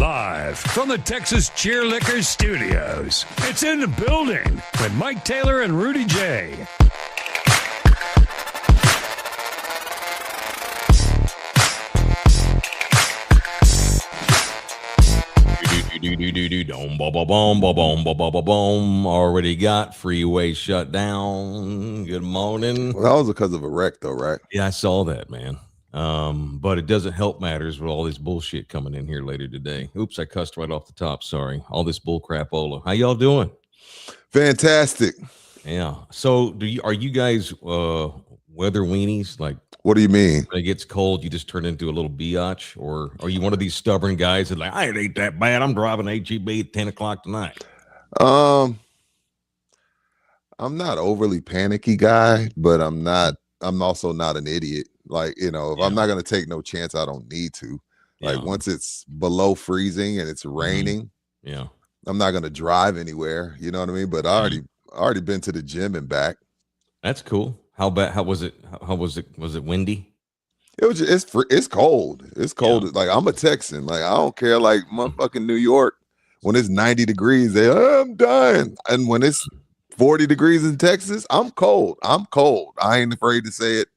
Live from the Texas Cheerlickers Studios. It's in the building with Mike Taylor and Rudy J. Already got freeway shut down. Good morning. Well, that was because of a wreck, though, right? Yeah, I saw that, man. But it doesn't help matters with all this bullshit coming in here later today. Oops, I cussed right off the top. Sorry. All this bull crapola. How y'all doing? Fantastic. Yeah. So are you guys weather weenies? Like, what do you mean? When it gets cold, you just turn into a little biatch? Or are you one of these stubborn guys that like, I ain't that bad. I'm driving HEB at 10 o'clock tonight. I'm not overly panicky guy, but I'm also not an idiot. Like, if I'm not going to take no chance, I don't need to. Like, once it's below freezing and it's raining, I'm not going to drive anywhere. You know what I mean? But I already been to the gym and back. That's cool. How bad? How was it? Was it windy? It's cold. It's cold. Yeah. Like, I'm a Texan. Like, I don't care. Like, motherfucking New York, when it's 90 degrees, I'm dying. And when it's 40 degrees in Texas, I'm cold. I'm cold. I ain't afraid to say it.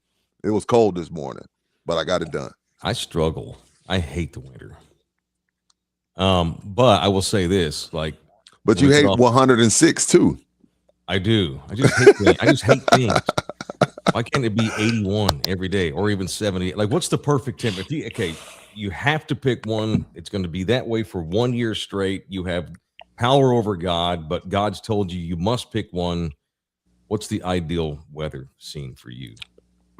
It was cold this morning, but I got it done. I struggle. I hate the winter. But I will say this, like, but you hate 106 too. I do. I just hate things. I just hate things. Why can't it be 81 every day or even 70? Like, what's the perfect temperature? You have to pick one. It's going to be that way for 1 year straight. You have power over God, but God's told you must pick one. What's the ideal weather scene for you?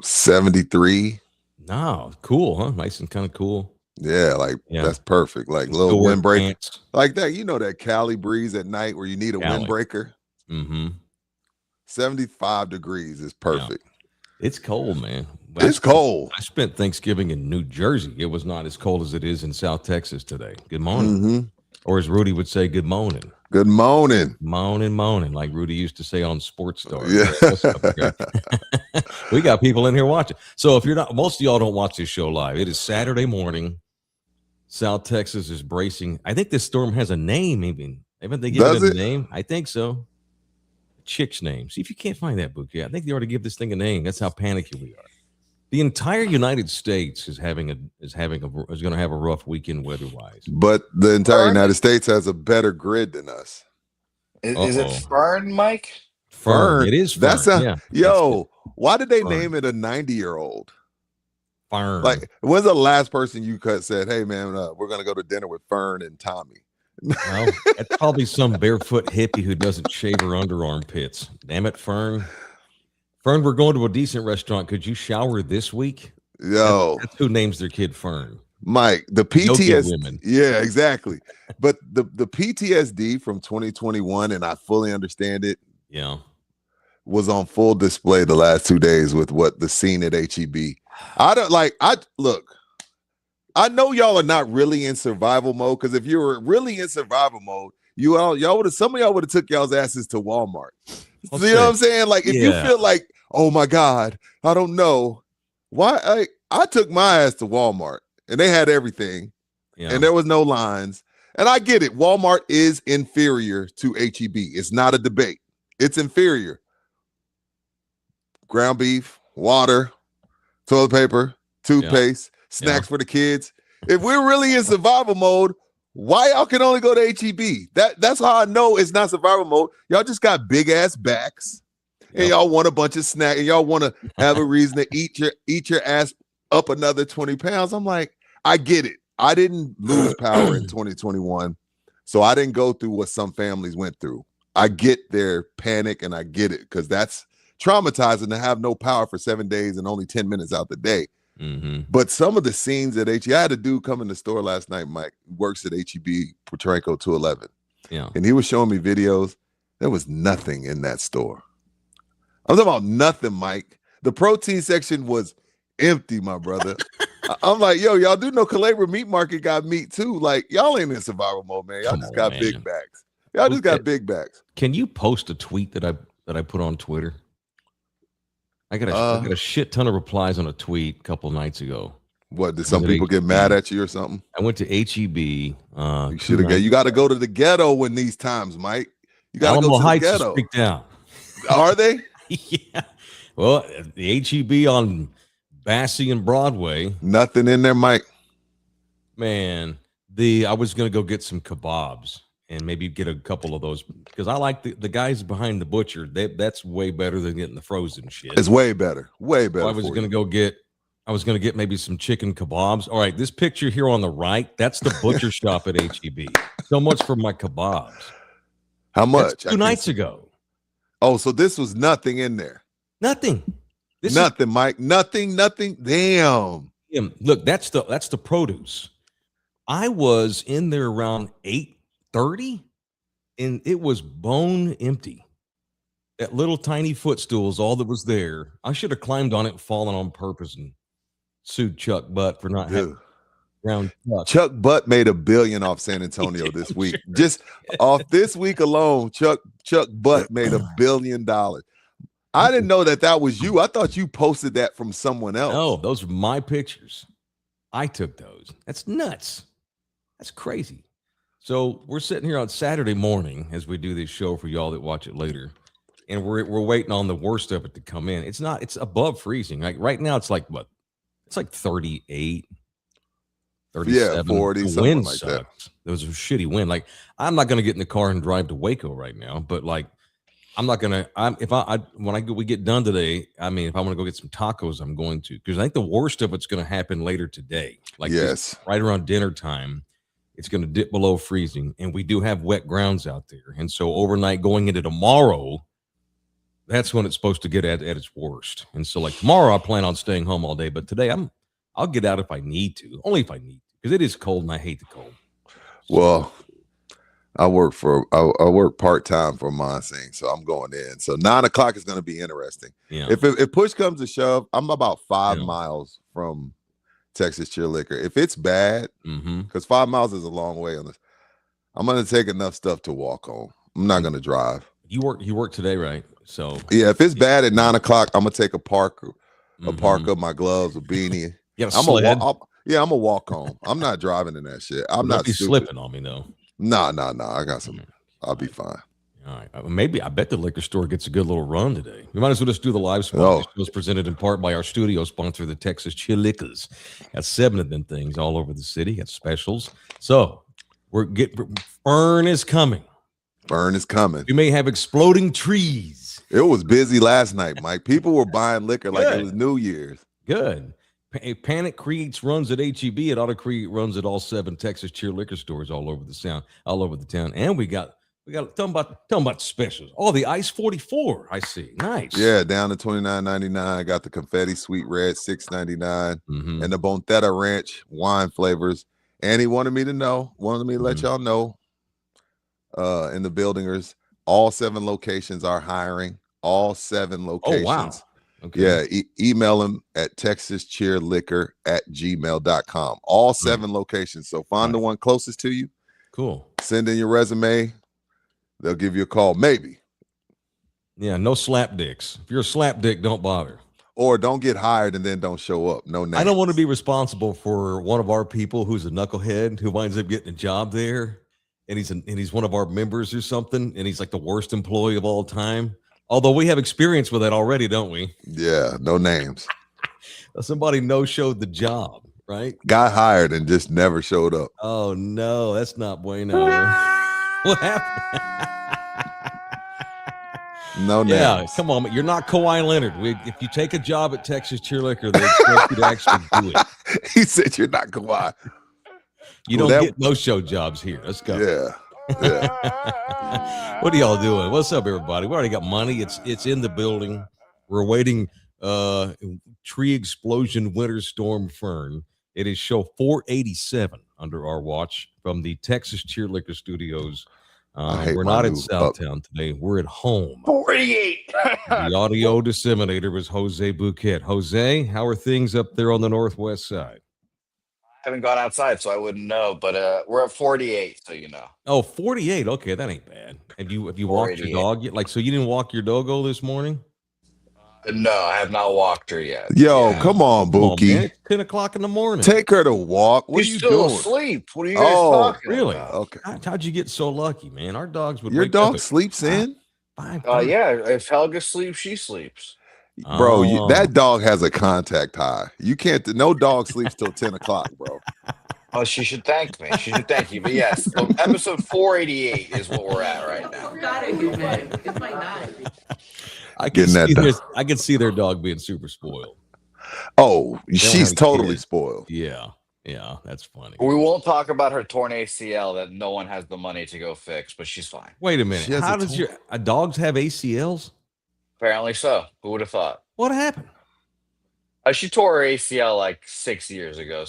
73. No, cool, huh? Nice and kind of cool. Yeah, that's perfect. Like little windbreaker, like that. You know that Cali breeze at night where you need a windbreaker. 75 degrees is perfect. Yeah. It's cold, man. It's cold. I spent Thanksgiving in New Jersey. It was not as cold as it is in South Texas today. Good morning. Or as Rudy would say, good morning. Good morning. Moaning, like Rudy used to say on Sports Star. Yeah. We got people in here watching. So if you're not, most of y'all don't watch this show live. It is Saturday morning. South Texas is bracing. I think this storm has a name, even. Haven't they given it a name? I think so. Chick's name. See if you can't find that book yet. I think they ought to give this thing a name. That's how panicky we are. The entire United States is going to have a rough weekend weather-wise. But the entire United States has a better grid than us. Is it Fern, Mike? Fern. It is Fern. Why did they name it a 90-year-old? Fern. Like, when's the last person you said, hey, man, we're going to go to dinner with Fern and Tommy? Well, it's probably some barefoot hippie who doesn't shave her underarm pits. Damn it, Fern. Fern, we're going to a decent restaurant. Could you shower this week? Yo. That's who names their kid Fern. Mike, the PTSD. Yeah, exactly. But the PTSD from 2021, and I fully understand it. Yeah. Was on full display the last 2 days with what the scene at HEB. I know y'all are not really in survival mode, because if you were really in survival mode, some of y'all would have took y'all's asses to Walmart. You know what I'm saying? Like, if you feel like, oh my God, I don't know why. I took my ass to Walmart and they had everything, and there was no lines. And I get it. Walmart is inferior to HEB. It's not a debate. It's inferior. Ground beef, water, toilet paper, toothpaste, snacks for the kids. If we're really in survival mode, why y'all can only go to HEB? That's how I know it's not survival mode. Y'all just got big ass backs, and y'all want a bunch of snacks, and y'all want to have a reason to eat your ass up another 20 pounds. I'm like, I get it. I didn't lose power in 2021, so I didn't go through what some families went through. I get their panic, and I get it, because that's traumatizing to have no power for 7 days and only 10 minutes out the day. But some of the scenes at HEB, I had a dude come in the store last night, Mike, works at HEB, Petranco 211. Yeah. And he was showing me videos. There was nothing in that store. I'm talking about nothing, Mike. The protein section was empty, my brother. I'm like, yo, y'all do know Calabria Meat Market got meat too. Like, y'all ain't in survival mode, man. Y'all just got big bags. Y'all just got big bags. Can you post a tweet that I put on Twitter? I got a shit ton of replies on a tweet a couple nights ago. What, did some people get mad at you or something? I went to HEB. You should have. You got to go to the ghetto in these times, Mike. You got to go to Heights the ghetto. Is freaked out. Are they? Yeah. Well, the HEB on Bassey and Broadway. Nothing in there, Mike. Man, I was gonna go get some kebabs and maybe get a couple of those because I like the guys behind the butcher. That's way better than getting the frozen shit. It's way better. Way better. So I was gonna get maybe some chicken kebabs. All right, this picture here on the right, that's the butcher shop at HEB. So much for my kebabs. How much? That's 2 nights ago. Oh, so this was nothing in there. Nothing. Nothing, Mike. Nothing. Damn. Look, that's the produce. I was in there around 8:30, and it was bone empty. That little tiny footstool is all that was there. I should have climbed on it and fallen on purpose and sued Chuck Butt for not having ground Chuck. Chuck Butt made $1 billion off San Antonio this week. Just off this week alone, Chuck Butt made $1 billion. I didn't know that was you. I thought you posted that from someone else. No, those are my pictures. I took those. That's nuts. That's crazy. So we're sitting here on Saturday morning as we do this show for y'all that watch it later, and we're waiting on the worst of it to come in. It's above freezing. Like right now, it's like what? It's like 38, 37. Yeah, 40, the something wind like sucks. that. There was a shitty wind. Like I'm not going to get in the car and drive to Waco right now, but like I'm not going to. We get done today, I mean, if I want to go get some tacos, I'm going to, because I think the worst of it's going to happen later today. Like yes, right around dinner time. It's going to dip below freezing, and we do have wet grounds out there. And so overnight going into tomorrow, that's when it's supposed to get at its worst. And so like tomorrow, I plan on staying home all day. But today, I'll get out if I need to, only if I need to, because it is cold and I hate the cold. Well, I work part-time for Monsing, so I'm going in. So 9 o'clock is going to be interesting. Yeah. If push comes to shove, I'm about 5 miles from Texas Cheer Liquor. If it's bad, because 5 miles is a long way on this, I'm gonna take enough stuff to walk home. I'm not gonna drive. You work today, right? So yeah, if it's bad at 9 o'clock, I'm gonna take a parka, my gloves, a beanie. I'm gonna walk home. I'm not driving in that shit. I'm not slipping on me though. Nah. I got some. I'll be fine. All right. Maybe I bet the liquor store gets a good little run today. We might as well just do the live spot. Oh. This was presented in part by our studio sponsor, the Texas Cheer Lickers. Got 7 of them things all over the city. Got specials. So Fern is coming. Fern is coming. We may have exploding trees. It was busy last night, Mike. People were buying liquor like it was New Year's. Good. Panic creates runs at HEB. It ought to create runs at all 7 Texas Cheer Liquor stores all over the town. And we got talking about specials. Oh, the Ice 44. I see. Nice. Yeah, down to $29.99. I got the Confetti Sweet Red $6.99 and the Bontheta Ranch wine flavors. And he wanted me to let y'all know in the buildingers, all 7 locations are hiring. All 7 locations. Oh, wow. Okay. Yeah, email him at texascheerliquor@gmail.com. All 7 locations. So find the one closest to you. Cool. Send in your resume. They'll give you a call, maybe. Yeah, no slap dicks. If you're a slap dick, don't bother. Or don't get hired and then don't show up. No names. I don't want to be responsible for one of our people who's a knucklehead who winds up getting a job there, and he's one of our members or something, and he's like the worst employee of all time. Although we have experience with that already, don't we? Yeah, no names. Somebody no-showed the job, right? Got hired and just never showed up. Oh, no, that's not bueno. What happened? No names. Yeah, come on. You're not Kawhi Leonard. If you take a job at Texas Cheer Liquor, they expect you to actually do it. He said you're not Kawhi. You don't get no-show jobs here. Let's go. Yeah. What are y'all doing? What's up, everybody? We already got money. It's in the building. We're waiting tree explosion winter storm Fern. It is show 487 under our watch from the Texas Cheer Liquor Studios. We're not in Southtown today. We're at home. 48. The audio disseminator was Jose Bouquet. Jose, how are things up there on the northwest side? I haven't gone outside, so I wouldn't know. But we're at 48, so you know. Oh, 48. Okay, that ain't bad. Have you walked your dog yet? So you didn't walk your doggo this morning? No, I have not walked her yet. Yo, Yeah. come on, Come on, Bookie. man. It's 10 o'clock in the morning. Take her to walk. What She's are you still doing? asleep. What are you guys Oh, talking really? about? Okay. How'd you get so lucky, man? Our dogs would Your wake dog up sleeps in? at 5. Yeah, if Helga sleeps, she sleeps. Bro, Oh. that dog has a contact high. You can't. No dog sleeps till 10 o'clock, bro. Oh, she should thank me. She should thank you. But yes, so episode 488 is what we're at right now. I can Getting that see dog. I can see their dog being super spoiled. Oh, don't she's have a totally kid. spoiled. Yeah, that's funny. We won't talk about her torn ACL that no one has the money to go fix, but she's fine. Wait a She minute. has How a does your dogs have ACLs? Apparently so. Who would have thought? What happened? She tore her ACL like 7 years ago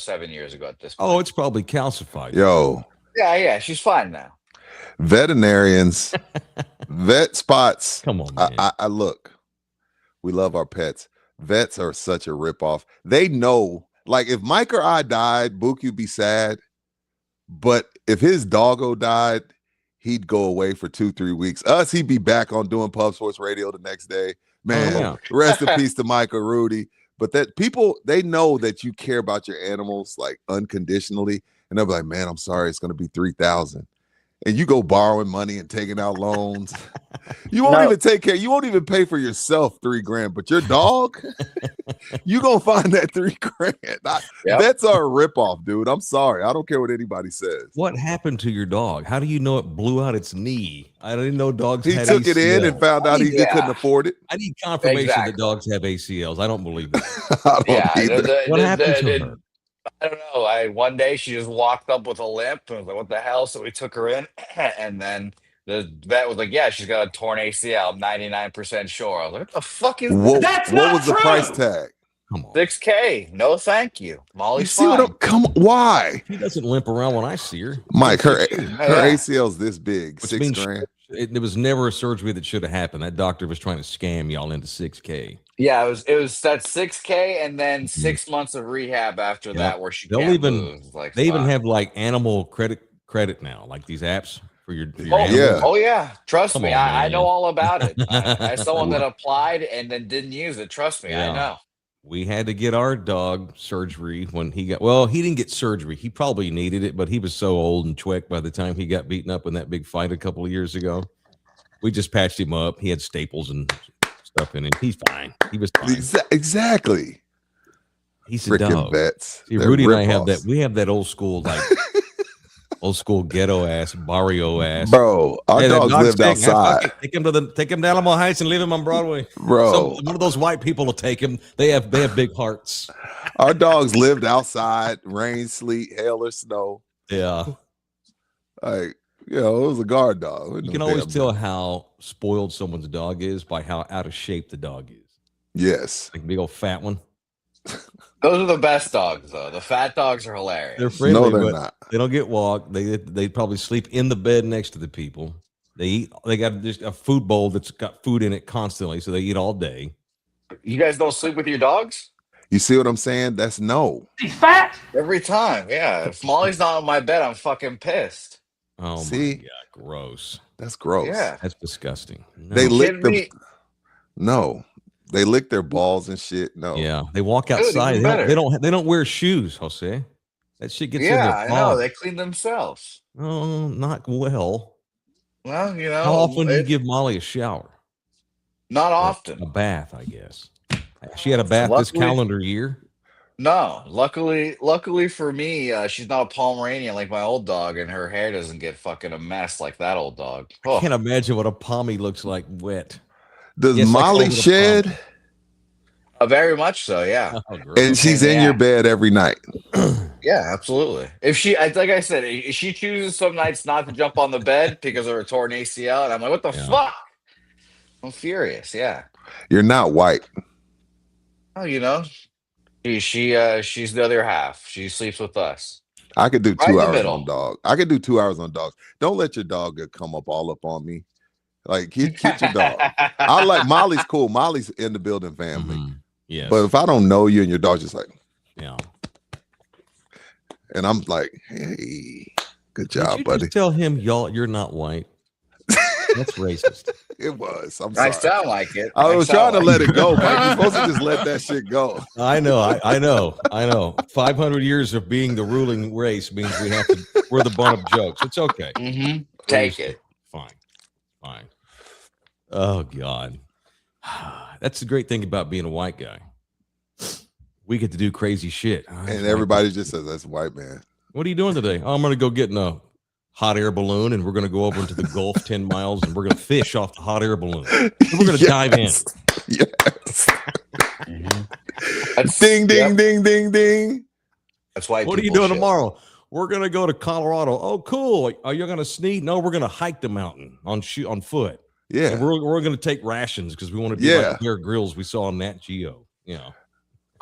at this point. Oh, it's probably calcified. Yo, Yeah, she's fine now. veterinarians, vet spots. Come on, man. I look. We love our pets. Vets are such a ripoff. They know, like, if Mike or I died, Bookie would be sad. But if his doggo died, he'd go away for 2-3 weeks. Us, he'd be back on doing Pub Sports Radio the next day. Man, yeah. rest in peace to Mike or Rudy. But that people, they know that you care about your animals like unconditionally. And they'll be like, man, I'm sorry, it's going to be 3,000. And you go borrowing money and taking out loans. You won't even take care. You won't even pay for yourself $3,000, but your dog, you gonna find that $3,000. Vets are a ripoff, dude. I'm sorry. I don't care what anybody says. What happened to your dog? How do you know it blew out its knee? I didn't know dogs He had took it in ACLs. and found out he couldn't afford it. I need confirmation Exactly. that dogs have ACLs. I don't believe it. I don't either. What happened to her? I don't know. One day she just walked up with a limp and was like, what the hell? So we took her in, and then the vet was like, yeah, she's got a torn ACL. I'm 99% sure. I was like, what the fuck is that? What was the price tag? Come on. $6,000. No, thank you. You Molly's see fine. why? She doesn't limp around when I see her. Mike, her Yeah. ACL's this big, Which means $6,000. It was never a surgery that should have happened. That doctor was trying to scam y'all into $6,000. Yeah, it was that $6,000 and then 6 months of rehab after that where she They'll can't even move. Like, they even fuck. have like animal credit now, like these apps for your Oh animals. yeah. Oh yeah, trust Come me, on, I man. know all about it. As someone that applied and then didn't use it, trust me, Yeah. I know. We had to get our dog surgery when he didn't get surgery. He probably needed it, but he was so old and twig by the time he got beaten up in that big fight a couple of years ago. We just patched him up. He had staples and stuff in it. He's fine. He was fine. Exactly. He's a Freaking dog. vets. See, They're Rudy and I have ripoffs. that. We have that old school, like old school ghetto ass, barrio ass. Bro, our Hey, the dogs dog's lived taken. outside. Take him to Alamo Heights and leave him on Broadway. Bro, One of those white people will take him. They have big hearts. our dogs lived outside, rain, sleet, hail, or snow. Yeah. Like, it was a guard dog. You can always tell how spoiled someone's dog is by how out of shape the dog is. Yes. Like a big old fat one. Those are the best dogs, though. The fat dogs are hilarious. They're friendly, No, they're but not. they don't get walked. They probably sleep in the bed next to the people. They eat. They got just a food bowl that's got food in it constantly, so they eat all day. You guys don't sleep with your dogs? You see what I'm saying? That's no. Every time, yeah. If Molly's not on my bed, I'm fucking pissed. Oh See? my god, gross! That's gross. Yeah. That's disgusting. No. They lick Kidding them. me? No. They lick their balls and shit. No. Yeah, they walk Good, outside. even They better. they don't wear shoes, Jose. That shit gets in Yeah, their I know. paws. They clean themselves. Oh, not well. Well, How often do you give Molly a shower? Not A often. bath, I guess. She had a bath this Luckily- calendar year. No. Luckily for me, she's not a Pomeranian like my old dog, and her hair doesn't get fucking a mess like that old dog. I Oh. can't imagine what a pommy looks like wet. Does Yes, I call Molly it a shed? Very much so, yeah. Oh, gross. And she's in your Yeah. bed every night. Yeah, absolutely. If like I said, if she chooses some nights not to jump on the bed because of her torn ACL, and I'm like, what the Yeah. fuck? I'm furious. Yeah. You're not white. Oh, she's the other half. She sleeps with us. I could do Right in 2 the hours middle. on dog. I could do 2 hours on dogs. Don't let your dog come up all up on me. Like, get your dog. I like Molly's cool. Molly's in the building family. Mhm. Yes. But if I don't know you and your dog's just like, yeah. and I'm like, hey, good Did job, you buddy. just tell him you're not white? That's racist. It was. I'm sorry. I sound like it. I was trying to like let it go, Mike. You're supposed to just let that shit go. I know. 500 years of being the ruling race means we're the butt of jokes. It's okay. Mm-hmm. Take it. Fine. Oh God. That's the great thing about being a white guy. We get to do crazy shit. And everybody just says, that's a white man. What are you doing today? Oh, I'm going to go get in a hot air balloon and we're going to go over into the Gulf 10 miles and we're going to fish off the hot air balloon. And we're going to dive in. Yes. Mm-hmm. Ding, ding, ding, ding, ding. That's why. What are you doing tomorrow? We're going to go to Colorado. Oh, cool. Are you going to sneak? No, we're going to hike the mountain on foot. Yeah. And we're going to take rations because we want to be like Bear Grylls we saw on Nat Geo. You know.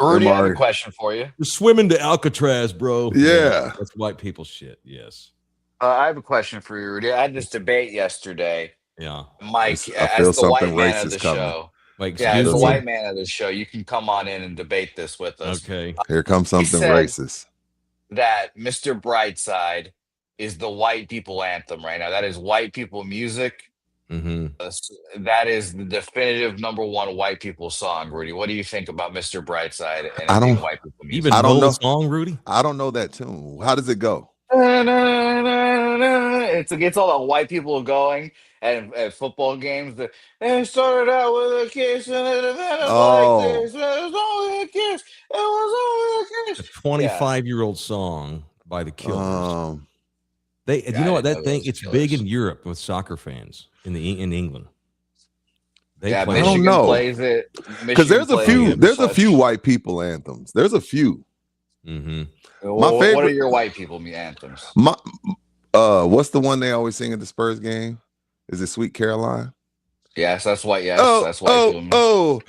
Rudy, I have a question for you. We're swimming to Alcatraz, bro. Yeah. That's white people shit. Yes. I have a question for you, Rudy. I had this debate yesterday. Yeah. Mike, I feel as the white something man of racist the coming. show. Like, as the white man of the show, you can come on in and debate this with us. Okay. Here comes something racist. That Mr. Brightside is the white people anthem right now. That is white people music. Mm-hmm. That is the definitive #1 white people song, Rudy. What do you think about Mr. Brightside and white people music? Even know the song, Rudy? I don't know that tune. How does it go? It gets all the white people going at football games. It started out with a kiss and it ended like this. It was only a kiss. It was only a kiss. A 25-year-old song by the Killers. You know what, that thing? It's big in Europe with soccer fans in England. Play I don't know. Plays it because there's a few white people anthems. There's a few. Mm-hmm. My favorite. What are your white people anthems? What's the one they always sing at the Spurs game? Is it Sweet Caroline? Yes, that's white. Yes, that's white people.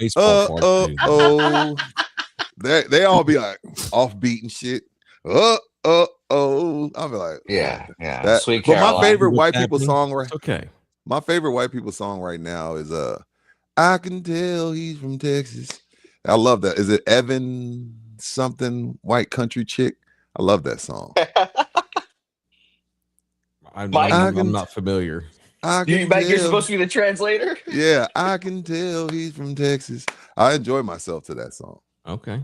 They all be like offbeat and shit. I'll be like, yeah. Sweet Caroline. But my favorite white people song My favorite white people song right now is I Can Tell He's From Texas. I love that. Is it Evan something white country chick? I love that song. I'm not familiar. You're supposed to be the translator? Yeah, I can tell he's from Texas. I enjoy myself to that song. Okay.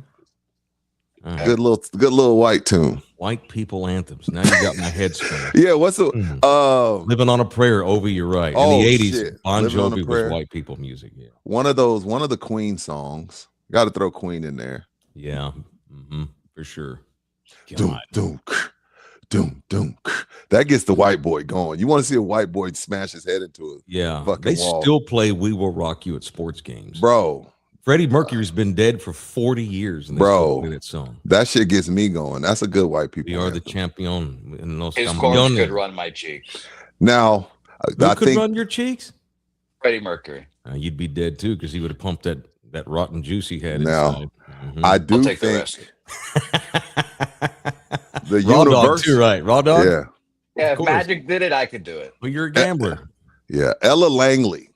Right. Good little white tune. White people anthems. Now you got my head spinning. Yeah, what's the Living on a Prayer? Ovi, you're right. In the 80s, Bon Jovi was white people music. Yeah. One of the Queen songs. Got to throw Queen in there. Yeah, for sure. Doom, doom, doom, doom. That gets the white boy going. You want to see a white boy smash his head into it? Yeah, they wall. Still play "We Will Rock You" at sports games, bro. Freddie Mercury's been dead for 40 years, and bro, that song. That shit gets me going. That's a good white people. We are the champion. His corpse could run my cheeks. Now, I could run your cheeks. Freddie Mercury. You'd be dead too because he would have pumped that rotten juice he had. Now, inside. I do take think the risk. The Raw universe, dog too, right? Raw dog. Yeah. If Magic did it, I could do it. Well, you're a gambler. Yeah, Ella Langley.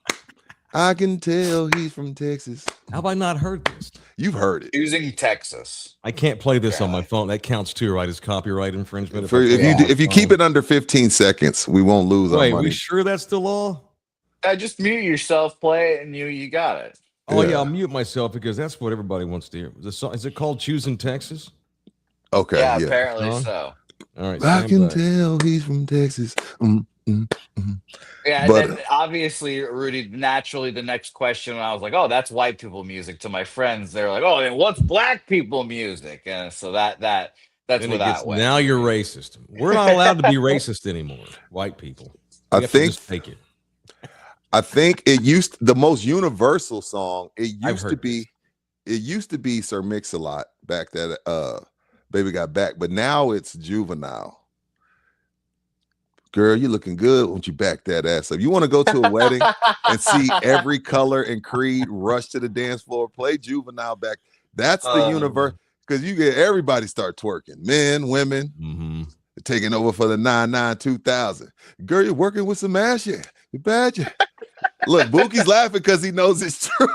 I can tell he's from Texas. How have I not heard this? You've heard it. Using Texas. I can't play this on my phone. That counts too, right? As copyright infringement. If you keep it under 15 seconds, we won't lose our money. Wait, we sure that's the law? Just mute yourself, play it, and you got it. Oh yeah, I'll mute myself because that's what everybody wants to hear. Is it called "Choosing Texas"? Okay. Yeah, apparently so. All right. I can tell he's from Texas. Yeah, and then obviously, Rudy, naturally, the next question, I was like, oh, that's white people music to my friends. They're like, oh, then what's black people music? And so that's where that went. Now you're racist. We're not allowed to be racist anymore, white people. I think take it. I think the most universal song, it used to be Sir Mix-a-Lot back that Baby Got Back, but now it's Juvenile. Girl, you looking good. Won't you back that ass up? You want to go to a wedding and see every color and creed rush to the dance floor, play Juvenile back. That's the universe, because you get everybody start twerking. Men, women, taking over for the 99-2000. Girl, you're working with some ass. Yeah, you bad. Yeah. Look, Bookie's laughing because he knows it's true.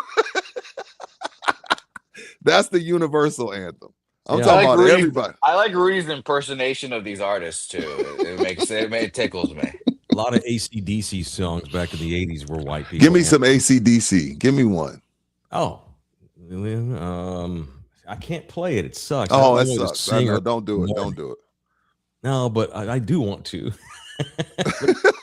That's the universal anthem. I'm talking about everybody. I like Rudy's impersonation of these artists too. It tickles me. A lot of AC/DC songs back in the 80s were white people. Give me some AC/DC. Give me one. Oh, I can't play it. It sucks. Oh, that sucks. I know. Don't do it. Don't do it. No, but I do want to.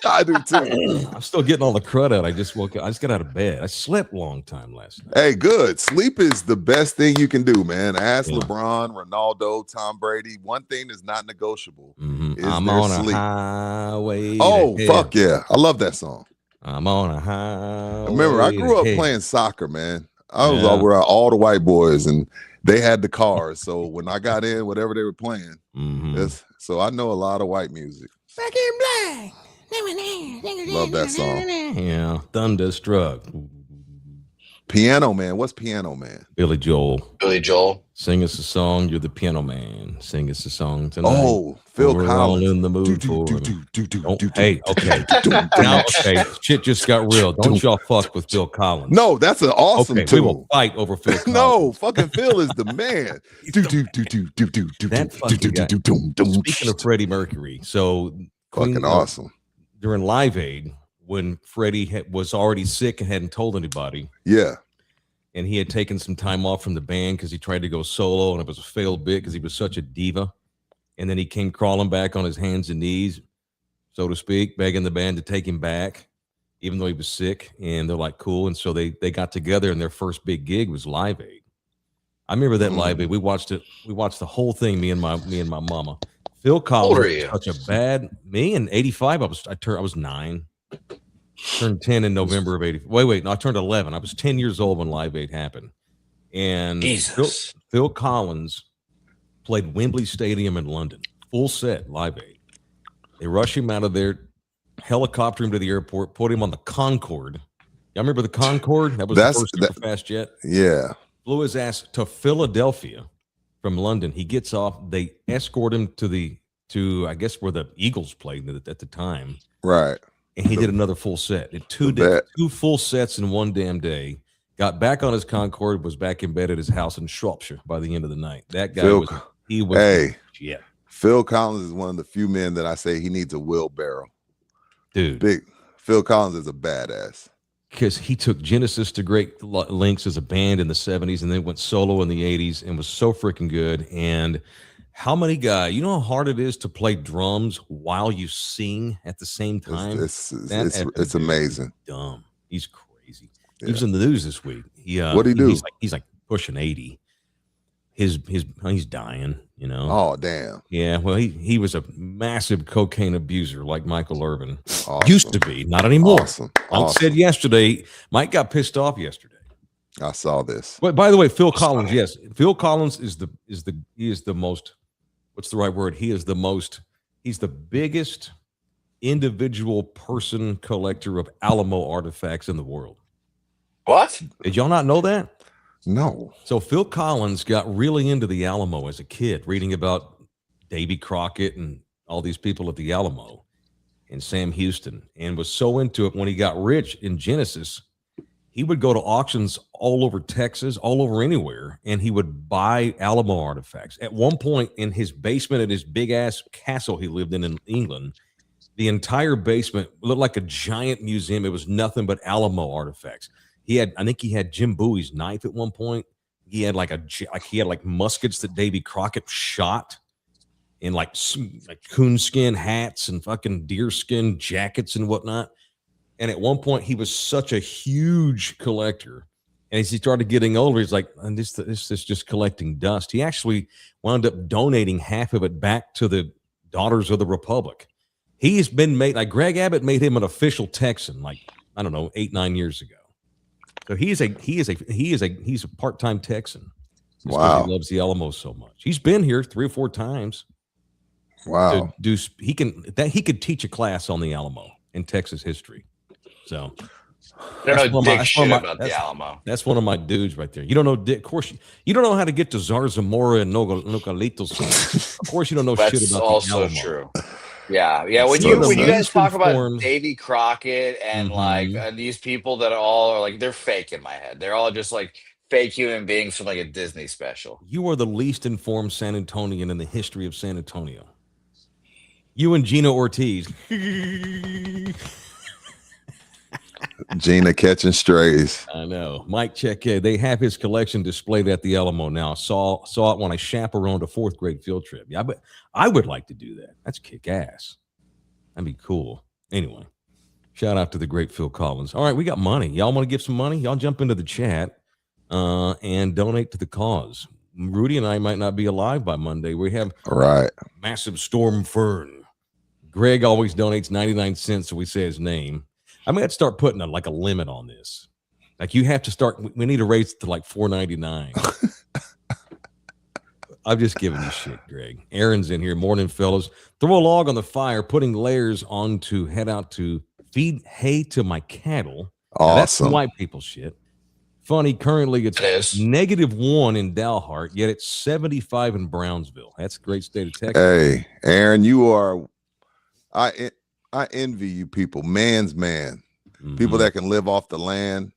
I do too. I'm still getting all the crud out. I just got out of bed. I slept a long time last night. Hey, good. Sleep is the best thing you can do, man. Ask LeBron, Ronaldo, Tom Brady. One thing is not negotiable. Is I'm on sleep. A highway. Oh, fuck yeah. I love that song. I'm on a highway. Remember, I grew up playing soccer, man. I was over all the white boys, and they had the cars. So when I got in, whatever they were playing, so I know a lot of white music. Back in black. Love that song. Yeah, Thunderstruck. Piano Man. What's Piano Man? Billy Joel. Billy Joel. Sing us a song. You're the piano man. Sing us a song tonight. Oh, Phil Collins. In the mood for Hey, okay. Now, okay. Shit just got real. Don't y'all fuck with Phil Collins. No, that's an awesome tune. We will fight over Phil Collins. No, fucking Phil is the man. Speaking of Freddie Mercury, so fucking awesome. During Live Aid, when Freddie was already sick and hadn't told anybody. Yeah. And he had taken some time off from the band because he tried to go solo, and it was a failed bit because he was such a diva. And then he came crawling back on his hands and knees, so to speak, begging the band to take him back, even though he was sick. And they're like, cool. And so they got together, and their first big gig was Live Aid. I remember that Live Aid. We watched it. We watched the whole thing. Me and my mama. Phil Collins was such a bad. Me in '85. I was 9. Turned 10 in November of 80. Wait. No, I turned 11. I was 10 years old when Live Aid happened. And Phil Collins played Wembley Stadium in London. Full set, Live Aid. They rush him out of there, helicopter him to the airport, put him on the Concorde. Y'all remember the Concorde? That was the first super fast jet. Yeah. Flew his ass to Philadelphia from London. He gets off. They escort him to I guess where the Eagles played at the time. Right. And he did another full set. Two full sets in one damn day. Got back on his Concorde, was back in bed at his house in Shropshire by the end of the night. That guy was shit. Phil Collins is one of the few men that I say he needs a wheelbarrow. Dude. Phil Collins is a badass. Because he took Genesis to great lengths as a band in the 70s and then went solo in the 80s and was so freaking good. And how many guys, you know how hard it is to play drums while you sing at the same time? It's amazing. Dumb. He's crazy. Yeah. He was in the news this week. What'd he do? He's like pushing 80. He's dying, you know. Oh, damn. Yeah, well, he was a massive cocaine abuser like Michael Irvin. Awesome. Used to be, not anymore. Awesome. Said yesterday, Mike got pissed off yesterday. I saw this. But by the way, Phil Collins, yes. Phil Collins is the most, what's the right word? He's the biggest individual person collector of Alamo artifacts in the world. What? Did y'all not know that? No. So Phil Collins got really into the Alamo as a kid, reading about Davy Crockett and all these people at the Alamo and Sam Houston, and was so into it when he got rich in Genesis, he would go to auctions all over Texas, all over anywhere, and he would buy Alamo artifacts. At one point in his basement at his big-ass castle he lived in England, the entire basement looked like a giant museum. It was nothing but Alamo artifacts. I think he had Jim Bowie's knife at one point. He had like muskets that Davy Crockett shot, and like coonskin hats and fucking deerskin jackets and whatnot. And at one point, he was such a huge collector. And as he started getting older, he's like, this is just collecting dust. He actually wound up donating half of it back to the Daughters of the Republic. He's been made, like Greg Abbott made him an official Texan, like, I don't know, 8-9 years ago. So he's a part-time Texan. Wow. He loves the Alamo so much. He's been here 3 or 4 times. Wow. He could teach a class on the Alamo in Texas history. So I don't know dick shit about the Alamo. That's one of my dudes right there. You don't know, of course, you don't know how to get to Zarzamora and Nogalitos. Of course, you don't know shit about the Alamo. That's also true. Yeah. When you guys talk about Davy Crockett and these people that all are like, they're fake in my head. They're all just like fake human beings from like a Disney special. You are the least informed San Antonian in the history of San Antonio. You and Gina Ortiz. Gina catching strays. I know. Mike Cheque, they have his collection displayed at the Alamo now. Saw it when I chaperoned a 4th grade field trip. Yeah, but I would like to do that. That's kick ass. That'd be cool. Anyway, shout out to the great Phil Collins. All right, we got money. Y'all want to give some money? Y'all jump into the chat and donate to the cause. Rudy and I might not be alive by Monday. We have massive storm Fern. Greg always donates 99 cents, so we say his name. I might start putting a limit on this. Like you have to start. We need to raise it to like $4.99. I'm just giving you shit, Greg. Aaron's in here. Morning, fellas. Throw a log on the fire, putting layers on to head out to feed hay to my cattle. Awesome. That's some white people shit. Funny, currently it's -1 in Dalhart, yet it's 75 in Brownsville. That's a great state of Texas. Hey, Aaron, you are. I envy you people, man's man. People that can live off the land.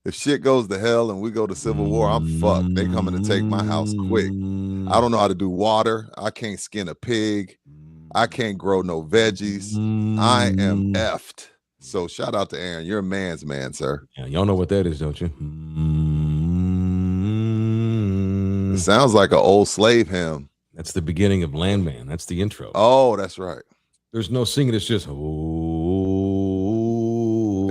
If shit goes to hell and we go to civil war, I'm fucked. They coming to take my house quick. I don't know how to do water. I can't skin a pig. I can't grow no veggies. I am effed. So shout out to Aaron. You're a man's man, sir. Yeah, y'all know what that is, don't you? It sounds like an old slave hymn. That's the beginning of Landman. That's the intro. Oh, that's right. There's no singing. It's just, oh.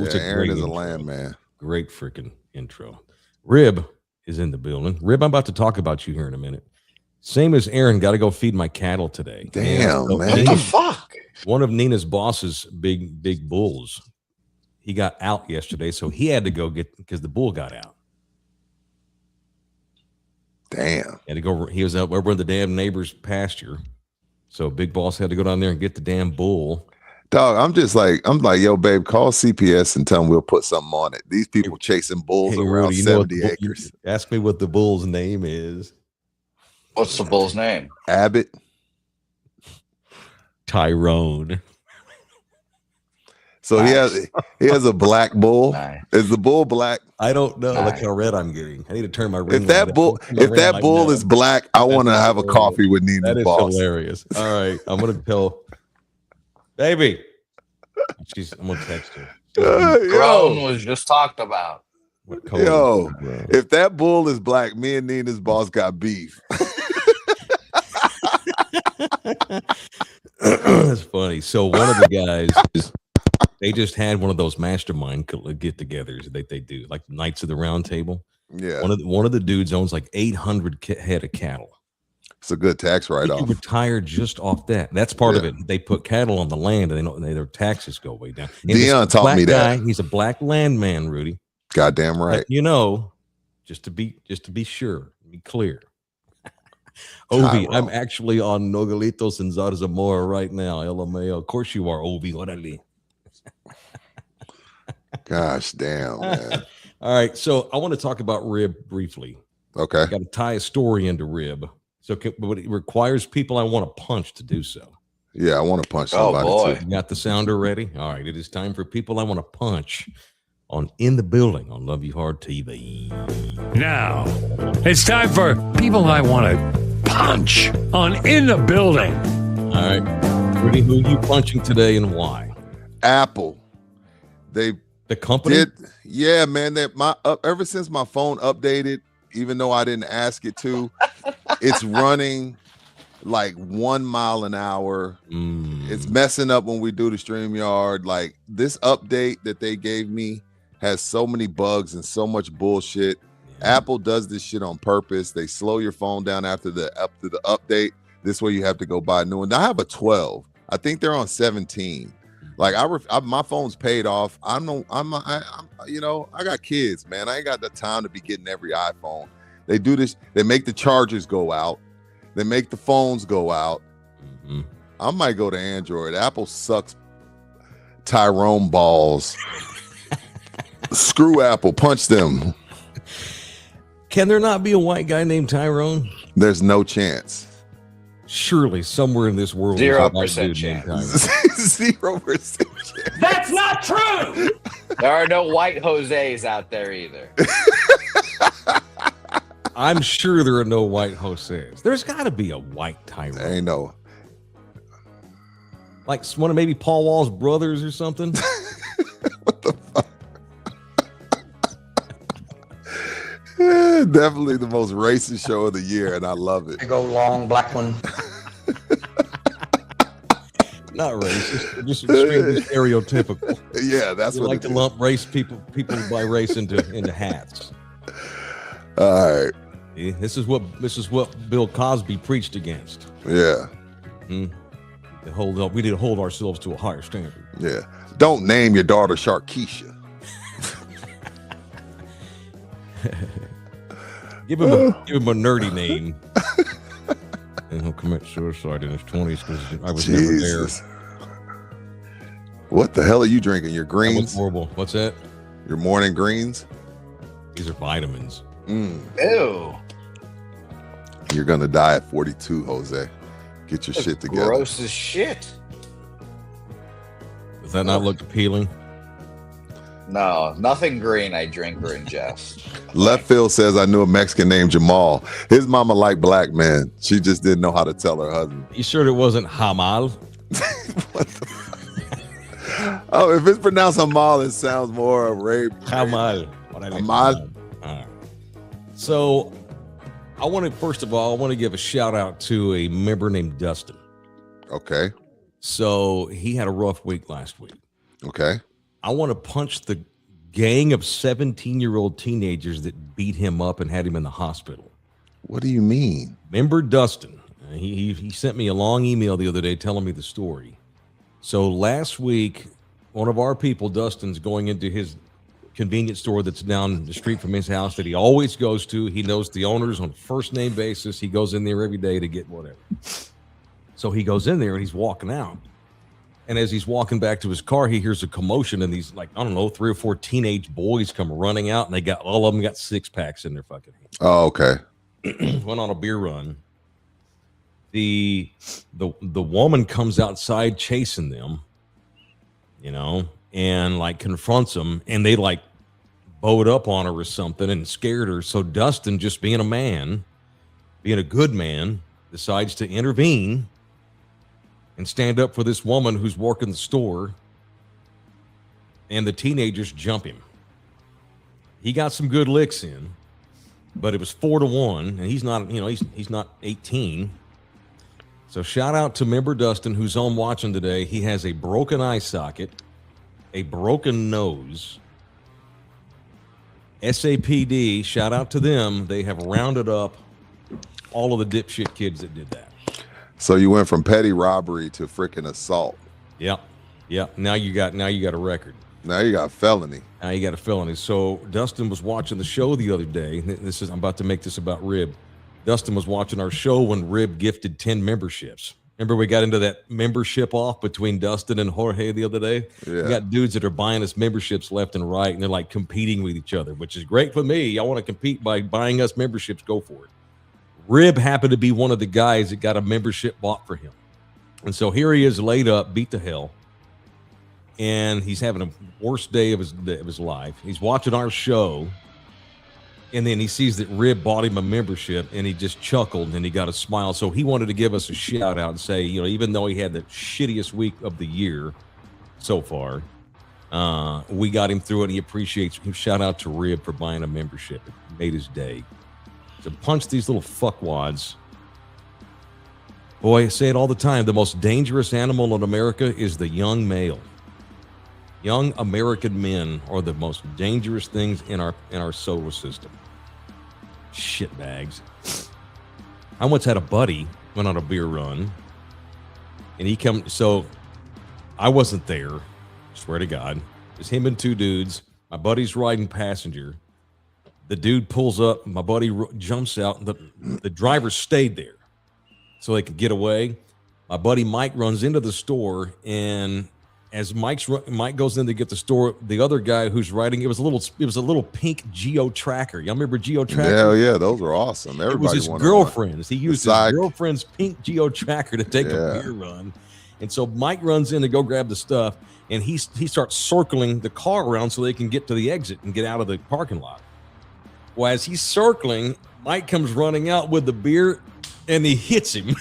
Yeah, Aaron is a landman. Great freaking intro. Rib is in the building. Rib, I'm about to talk about you here in a minute. Same as Aaron, got to go feed my cattle today. Damn, man. What the fuck? One of Nina's bosses, big bulls, he got out yesterday, so he had to go get, because the bull got out. Damn. He had to go. He was out over in the damn neighbor's pasture. So Big Boss had to go down there and get the damn bull. Dog, I'm like, yo, babe, call CPS and tell them we'll put something on it. These people chasing bulls around Rudy, 70 acres. Ask me what the bull's name is. What's the bull's name? Abbott. Tyrone. So Nice. he has a black bull. Nice. Is the bull black? I don't know. Look Nice. how red I'm getting. I need to turn my ring. If that bull is black, I want to have a coffee with Nina's that is boss. hilarious. All right, I'm gonna tell baby. I'm gonna text her. Grown was just talked about. What color Yo, is it, bro? if that bull is black, me and Nina's boss got beef. That's funny. So one of the guys they just had one of those mastermind get-togethers that they do, like Knights of the Round Table. Yeah, One of the dudes owns like 800 head of cattle. it's a good tax You write-off. retire just off that. That's part of it. They put cattle on the land, and their taxes go way down. And Dion this taught black me that. guy, he's a black landman, Rudy. Goddamn right. You know, just to be sure, be clear. Ovi, I'm actually on Nogalitos and Zarzamora right now. LMAO. Of course you are, Ovi. Orale. Gosh damn, man. All right, so I want to talk about Rib briefly. Okay. Got to tie a story into Rib. So, but it requires people I want to punch to do so. Yeah, I want to punch Oh, somebody boy. too. You got the sounder ready? All right, it is time for people I want to punch on In the Building on Love You Hard TV. Now, it's time for people I want to punch on In the Building. All right, Rudy, who you punching today and why? Apple. They The company? did, yeah, man. That ever since my phone updated, even though I didn't ask it to, it's running like 1 mile an hour. It's messing up when we do the StreamYard. Like this update that they gave me has so many bugs and so much bullshit. Apple does this shit on purpose. They slow your phone down after the update. This way you have to go buy a new one. I have a 12. I think they're on 17. Like my phone's paid off. I got kids, man. I ain't got the time to be getting every iPhone. They do this. They make the chargers go out. They make the phones go out. I might go to Android. Apple sucks Tyrone balls. Screw Apple. Punch them. Can there not be a white guy named Tyrone? There's no chance. Surely somewhere in this world there's a white 0% dude named chance. Tyrone. 0% chance. That's not true. There are no white Jose's out there either. I'm sure there are no white Jose's. There's got to be a white Tyrone. Ain't no. Like one of maybe Paul Wall's brothers or something. What the fuck? Definitely the most racist show of the year, and I love it. I go long black one. Not racist, just extremely stereotypical. Yeah, that's We what like to it is. lump people by race into hats. All right. See, this is what Bill Cosby preached against. Yeah. We need to hold ourselves to a higher standard. Yeah. Don't name your daughter Sharkeisha. Give him a nerdy name. And he'll commit suicide in his 20s because I was never there. What the hell are you drinking? Your That was greens? horrible. What's that? Your morning greens? These are vitamins. Ew. You're gonna die at 42, Jose. Get your shit together. Gross as shit. Does that not look appealing? No, nothing green I drink or ingest. Left field says I knew a Mexican named Jamal. His mama liked black men. She just didn't know how to tell her husband. You sure it wasn't Hamal? What the fuck? Oh, if it's pronounced Hamal, it sounds more Arabian. Hamal. Hamal. All right. So I want to give a shout out to a member named Dustin. Okay. So he had a rough week last week. Okay. I want to punch the gang of 17-year-old teenagers that beat him up and had him in the hospital. What do you mean? Remember Dustin? He sent me a long email the other day telling me the story. So last week, one of our people, Dustin's going into his convenience store that's down the street from his house that he always goes to. He knows the owners on a first name basis. He goes in there every day to get whatever. So he goes in there and he's walking out. And as he's walking back to his car, he hears a commotion, and these, 3 or 4 teenage boys come running out, and all of them got 6-packs in their fucking hands. Oh, okay. Went on a beer run. The woman comes outside chasing them, and confronts them, and they bowed up on her or something and scared her. So Dustin, just being a man, being a good man, decides to intervene and stand up for this woman who's working the store, and the teenagers jump him. He got some good licks in, but it was 4-1, and he's not, he's not 18. So shout out to member Dustin, who's on watching today. He has a broken eye socket, a broken nose. SAPD, shout out to them. They have rounded up all of the dipshit kids that did that. So you went from petty robbery to freaking assault. Yep. Now you got a record. Now you got felony. Now you got a felony. So Dustin was watching the show the other day. I'm about to make this about Rib. Dustin was watching our show when Rib gifted 10 memberships. Remember we got into that membership off between Dustin and Jorge the other day? Yeah. We got dudes that are buying us memberships left and right, and they're competing with each other, which is great for me. I want to compete by buying us memberships. Go for it. Rib happened to be one of the guys that got a membership bought for him. And so here he is laid up, beat to hell. And he's having a worst day of his life. He's watching our show. And then he sees that Rib bought him a membership, and he just chuckled and he got a smile. So he wanted to give us a shout out and say, even though he had the shittiest week of the year so far, we got him through it. And he appreciates him. Shout out to Rib for buying a membership. It made his day. To punch these little fuckwads. Boy, I say it all the time. The most dangerous animal in America is the young male. Young American men are the most dangerous things in our solar system. Shitbags. I once had a buddy went on a beer run, and so I wasn't there. Swear to God, it's him and 2 dudes. My buddy's riding passenger. The dude pulls up. My buddy jumps out. The driver stayed there so they could get away. My buddy Mike runs into the store, and as Mike goes in to get the store, the other guy who's riding, it was a little pink Geo Tracker. Y'all remember Geo Tracker? Hell yeah, those are awesome. Everybody it was his wanted girlfriend's. He used his side- girlfriend's pink Geo Tracker to take a beer run. And so Mike runs in to go grab the stuff, and he starts circling the car around so they can get to the exit and get out of the parking lot. Well, as he's circling, Mike comes running out with the beer, and he hits him.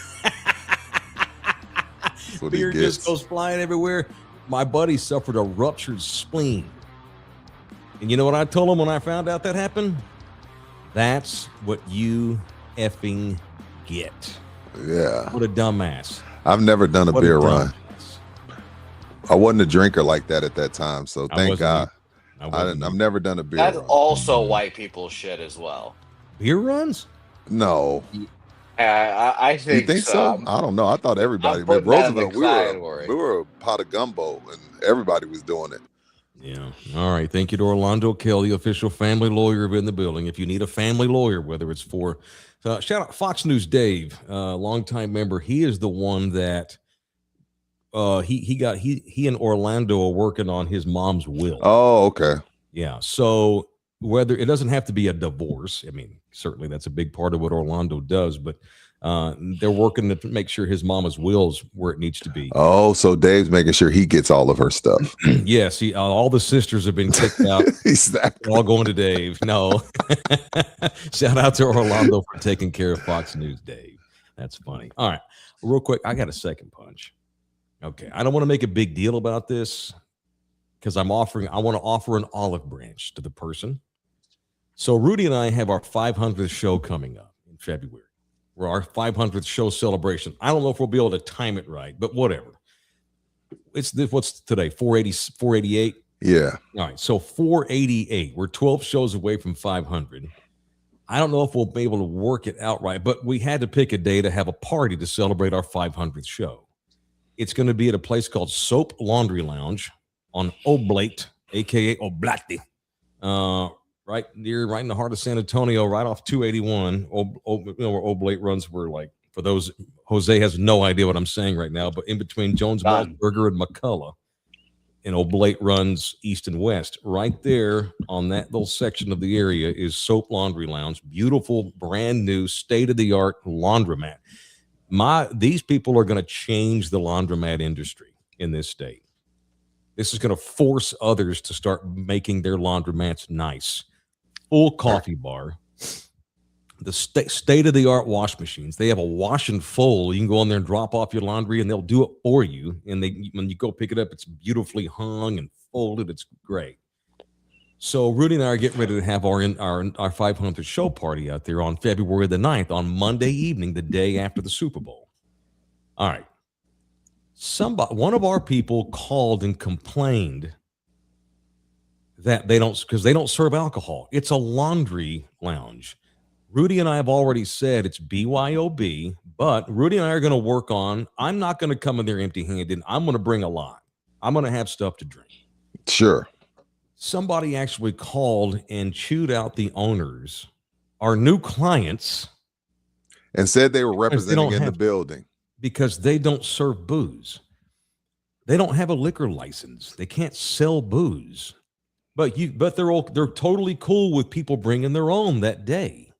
That's what beer he gets. just goes flying everywhere. My buddy suffered a ruptured spleen. And you know what I told him when I found out that happened? That's what you effing get. Yeah. What a dumbass. I've never done a What beer a run. dumbass. I wasn't a drinker like that at that time, so I thank wasn't God. either. I've never done a beer That's run. also white people shit as well. Beer runs? No. I You think, think so? I don't know. I thought everybody. I'm putting But that in the Roosevelt, category. we were a pot of gumbo, and everybody was doing it. Yeah. All right. Thank you to Orlando Kelly, official family lawyer in the building. If you need a family lawyer, whether it's for shout out Fox News Dave, longtime member. He is the one that he and Orlando are working on his mom's will. Oh, okay. Yeah. So whether it doesn't have to be a divorce, I mean, certainly that's a big part of what Orlando does, but they're working to make sure his mama's will's where it needs to be. Oh, so Dave's making sure he gets all of her stuff. Yes, all the sisters have been kicked out. Exactly. They're all going to Dave. No. Shout out to Orlando for taking care of Fox News, Dave. That's funny. All right. Real quick, I got a second punch. Okay. I don't want to make a big deal about this because I want to offer an olive branch to the person. So Rudy and I have our 500th show coming up in February. We're our 500th show celebration. I don't know if we'll be able to time it right, but whatever. What's today? 488? Yeah. All right. So 488. We're 12 shows away from 500. I don't know if we'll be able to work it out right, but we had to pick a day to have a party to celebrate our 500th show. It's going to be at a place called Soap Laundry Lounge on Oblate, aka Oblate. Right in the heart of San Antonio, right off 281, where Oblate runs. Where, like, for those, Jose has no idea what I'm saying right now, but in between Jones Maltsberger and McCullough, and Oblate runs east and west. Right there on that little section of the area is Soap Laundry Lounge, beautiful, brand new, state-of-the-art laundromat. These people are going to change the laundromat industry in this state. This is going to force others to start making their laundromats nice. Full coffee bar, the state-of-the-art wash machines. They have a wash and fold. You can go in there and drop off your laundry, and they'll do it for you. And when you go pick it up, it's beautifully hung and folded. It's great. So Rudy and I are getting ready to have our 500th show party out there on February the 9th, on Monday evening, the day after the Super Bowl. All right. One of our people called and complained that they don't serve alcohol. It's a laundry lounge. Rudy and I have already said it's BYOB, but Rudy and I are going to work on, I'm not going to come in there empty-handed. I'm going to bring a lot. I'm going to have stuff to drink. Sure. Somebody actually called and chewed out the owners, our new clients. And said they were representing in the building. Because they don't serve booze. They don't have a liquor license. They can't sell booze. But they're totally cool with people bringing their own that day.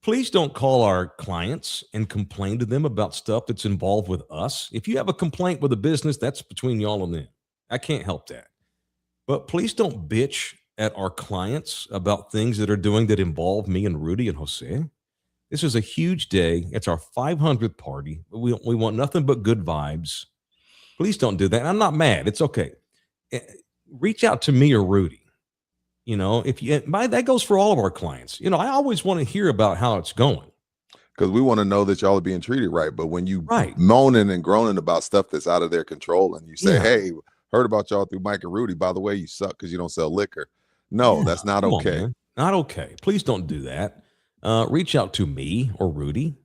Please don't call our clients and complain to them about stuff that's involved with us. If you have a complaint with a business, that's between y'all and them. I can't help that. But please don't bitch at our clients about things that are doing that involve me and Rudy and Jose. This is a huge day. It's our 500th party. We want nothing but good vibes. Please don't do that. I'm not mad. It's okay. Reach out to me or Rudy. You know, that goes for all of our clients. You know, I always want to hear about how it's going. Because we want to know that y'all are being treated right. But when you moaning and groaning about stuff that's out of their control and you say, hey, heard about y'all through Mike and Rudy, by the way, you suck because you don't sell liquor. No, that's not okay. On, not okay. Please don't do that. Reach out to me or Rudy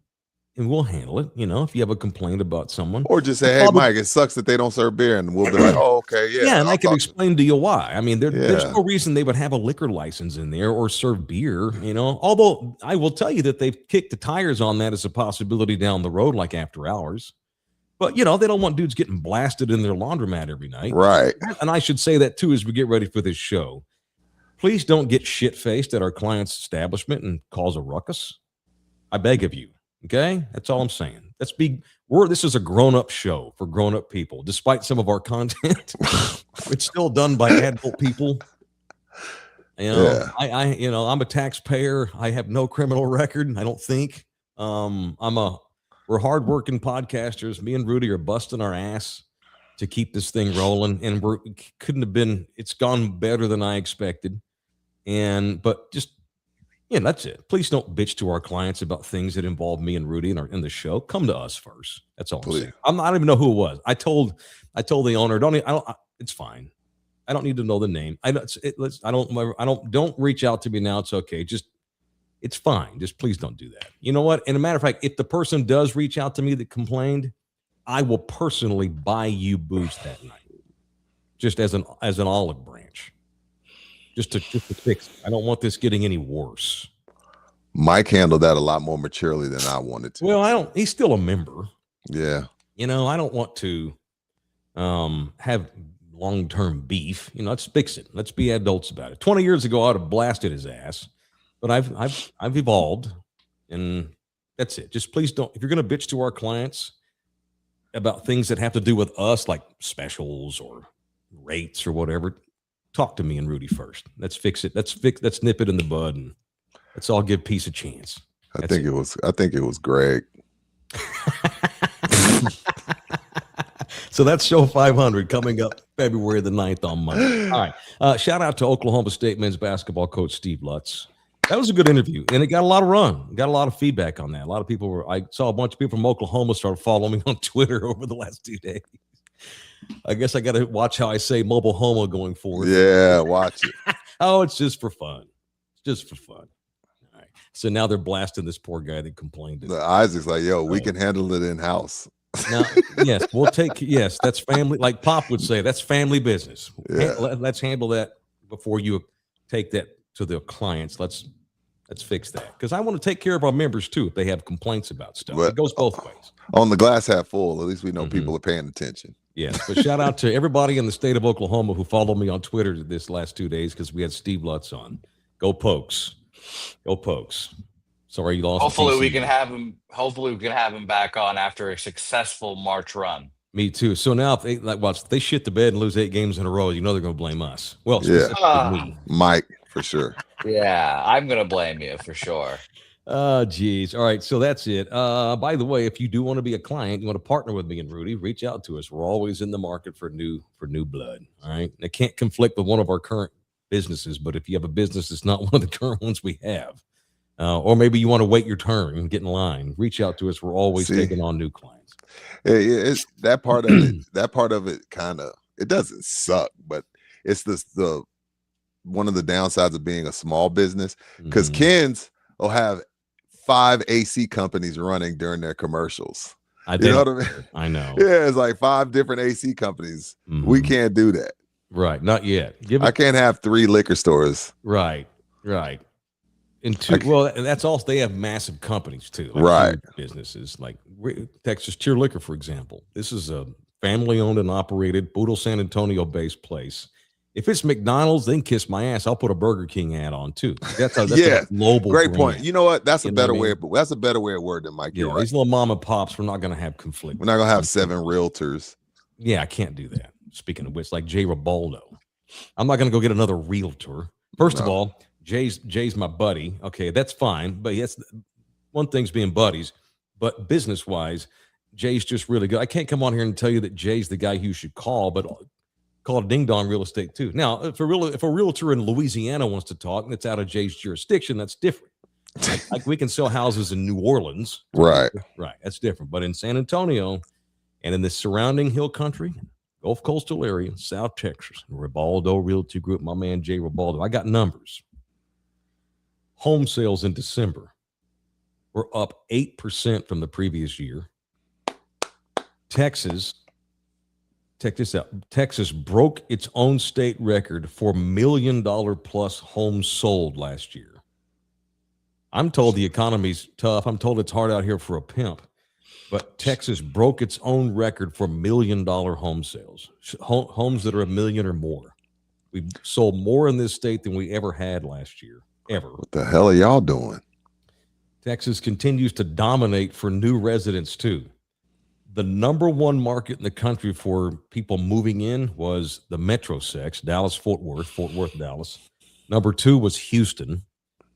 and we'll handle it. You know, if you have a complaint about someone, or just say, hey, Mike, it sucks that they don't serve beer. And we'll be like, oh, okay. Yeah. Yeah. And I can explain to you why. I mean, there's no reason they would have a liquor license in there or serve beer, you know, although I will tell you that they've kicked the tires on that as a possibility down the road, like after hours. But, you know, they don't want dudes getting blasted in their laundromat every night. Right. And I should say that, too, as we get ready for this show. Please don't get shit-faced at our client's establishment and cause a ruckus. I beg of you. Okay? That's all I'm saying. This is a grown-up show for grown-up people. Despite some of our content, it's still done by adult people. You know, I'm a taxpayer. I have no criminal record, I don't think. I'm a We're hardworking podcasters. Me and Rudy are busting our ass to keep this thing rolling, and it's gone better than I expected. But just, that's it. Please don't bitch to our clients about things that involve me and Rudy in the show. Come to us first. That's all I'm saying. I don't even know who it was. I told the owner, it's fine. I don't need to know the name. Don't reach out to me now. It's okay. It's fine. Just please don't do that. You know what? And a matter of fact, if the person does reach out to me that complained, I will personally buy you booze that night, just as an olive branch, just to fix it. I don't want this getting any worse. Mike handled that a lot more maturely than I wanted to. Well, he's still a member. Yeah. I don't want to have long-term beef. Let's fix it. Let's be adults about it. 20 years ago, I would have blasted his ass, but I've evolved, and that's it. Just please don't. If you're going to bitch to our clients about things that have to do with us, like specials or rates or whatever, talk to me and Rudy first. Let's fix it. Let's nip it in the bud, and let's all give peace a chance. I think it was Greg. So that's show 500 coming up February the 9th on Monday. All right. Shout out to Oklahoma State men's basketball coach Steve Lutz. That was a good interview, and it got a lot of run. Got a lot of feedback on that. A lot of people I saw a bunch of people from Oklahoma start following me on Twitter over the last 2 days. I guess I got to watch how I say mobile homo going forward. Yeah, watch it. Oh, it's just for fun. It's just for fun. All right. So now they're blasting this poor guy that complained. Isaac's like, yo, we can handle it in-house. Now, yes, that's family. Like Pop would say, that's family business. Yeah. Let's handle that before you take that to the clients. Let's fix that, because I want to take care of our members too if they have complaints about stuff. But it goes both ways. On the glass half full, at least we know people are paying attention. Yes, but shout out to everybody in the state of Oklahoma who followed me on Twitter this last 2 days, because we had Steve Lutz on. Go Pokes. Go Pokes. Sorry you lost. Hopefully we can have him back on after a successful March run. Me too. So now if they shit the bed and lose 8 games in a row, they're going to blame us. Well, me. Mike, for sure. Yeah, I'm going to blame you for sure. Geez. All right. So that's it. By the way, if you do want to be a client, you want to partner with me and Rudy, reach out to us. We're always in the market for new blood. All right. It can't conflict with one of our current businesses, but if you have a business that's not one of the current ones we have, or maybe you want to wait your turn and get in line, reach out to us. We're always taking on new clients. It's that part of it. That part of it it doesn't suck, but it's the one of the downsides of being a small business, because Ken's will have 5 AC companies running during their commercials. You know what I mean? I know. Yeah, it's like 5 different AC companies. We can't do that. Right. Not yet. I can't have 3 liquor stores. Right. And that's also, they have massive companies too. Like right. Businesses like Texas Cheer Liquor, for example. This is a family owned and operated Boodle, San Antonio based place. If it's McDonald's, then kiss my ass. I'll put a Burger King ad on too. That's a global. Great brand. point. You know what? That's a better way. That's a better way of wording, Mike. Yeah, these little mom and pops, we're not going to have conflict. We're not going to have 7 realtors. Yeah, I can't do that. Speaking of which, like Jay Ribaldo, I'm not going to go get another realtor. First of all, Jay's my buddy. Okay, that's fine. But yes, one thing's being buddies, but business wise, Jay's just really good. I can't come on here and tell you that Jay's the guy you should call, but call it Ding Dong Real Estate too. Now, if a realtor in Louisiana wants to talk and it's out of Jay's jurisdiction, that's different. Like we can sell houses in New Orleans. Right. That's different. But in San Antonio and in the surrounding hill country, Gulf Coastal area, South Texas, Ribaldo Realty Group, my man Jay Ribaldo. I got numbers. Home sales in December were up 8% from the previous year. Texas, check this out. Texas broke its own state record for $1 million plus homes sold last year. I'm told the economy's tough. I'm told it's hard out here for a pimp. But Texas broke its own record for $1 million home sales, homes that are $1 million or more. We sold more in this state than we ever had last year, ever. What the hell are y'all doing? Texas continues to dominate for new residents, too. The number one market in the country for people moving in was the Metro Sex, Dallas-Fort Worth, Dallas. Number 2 was Houston,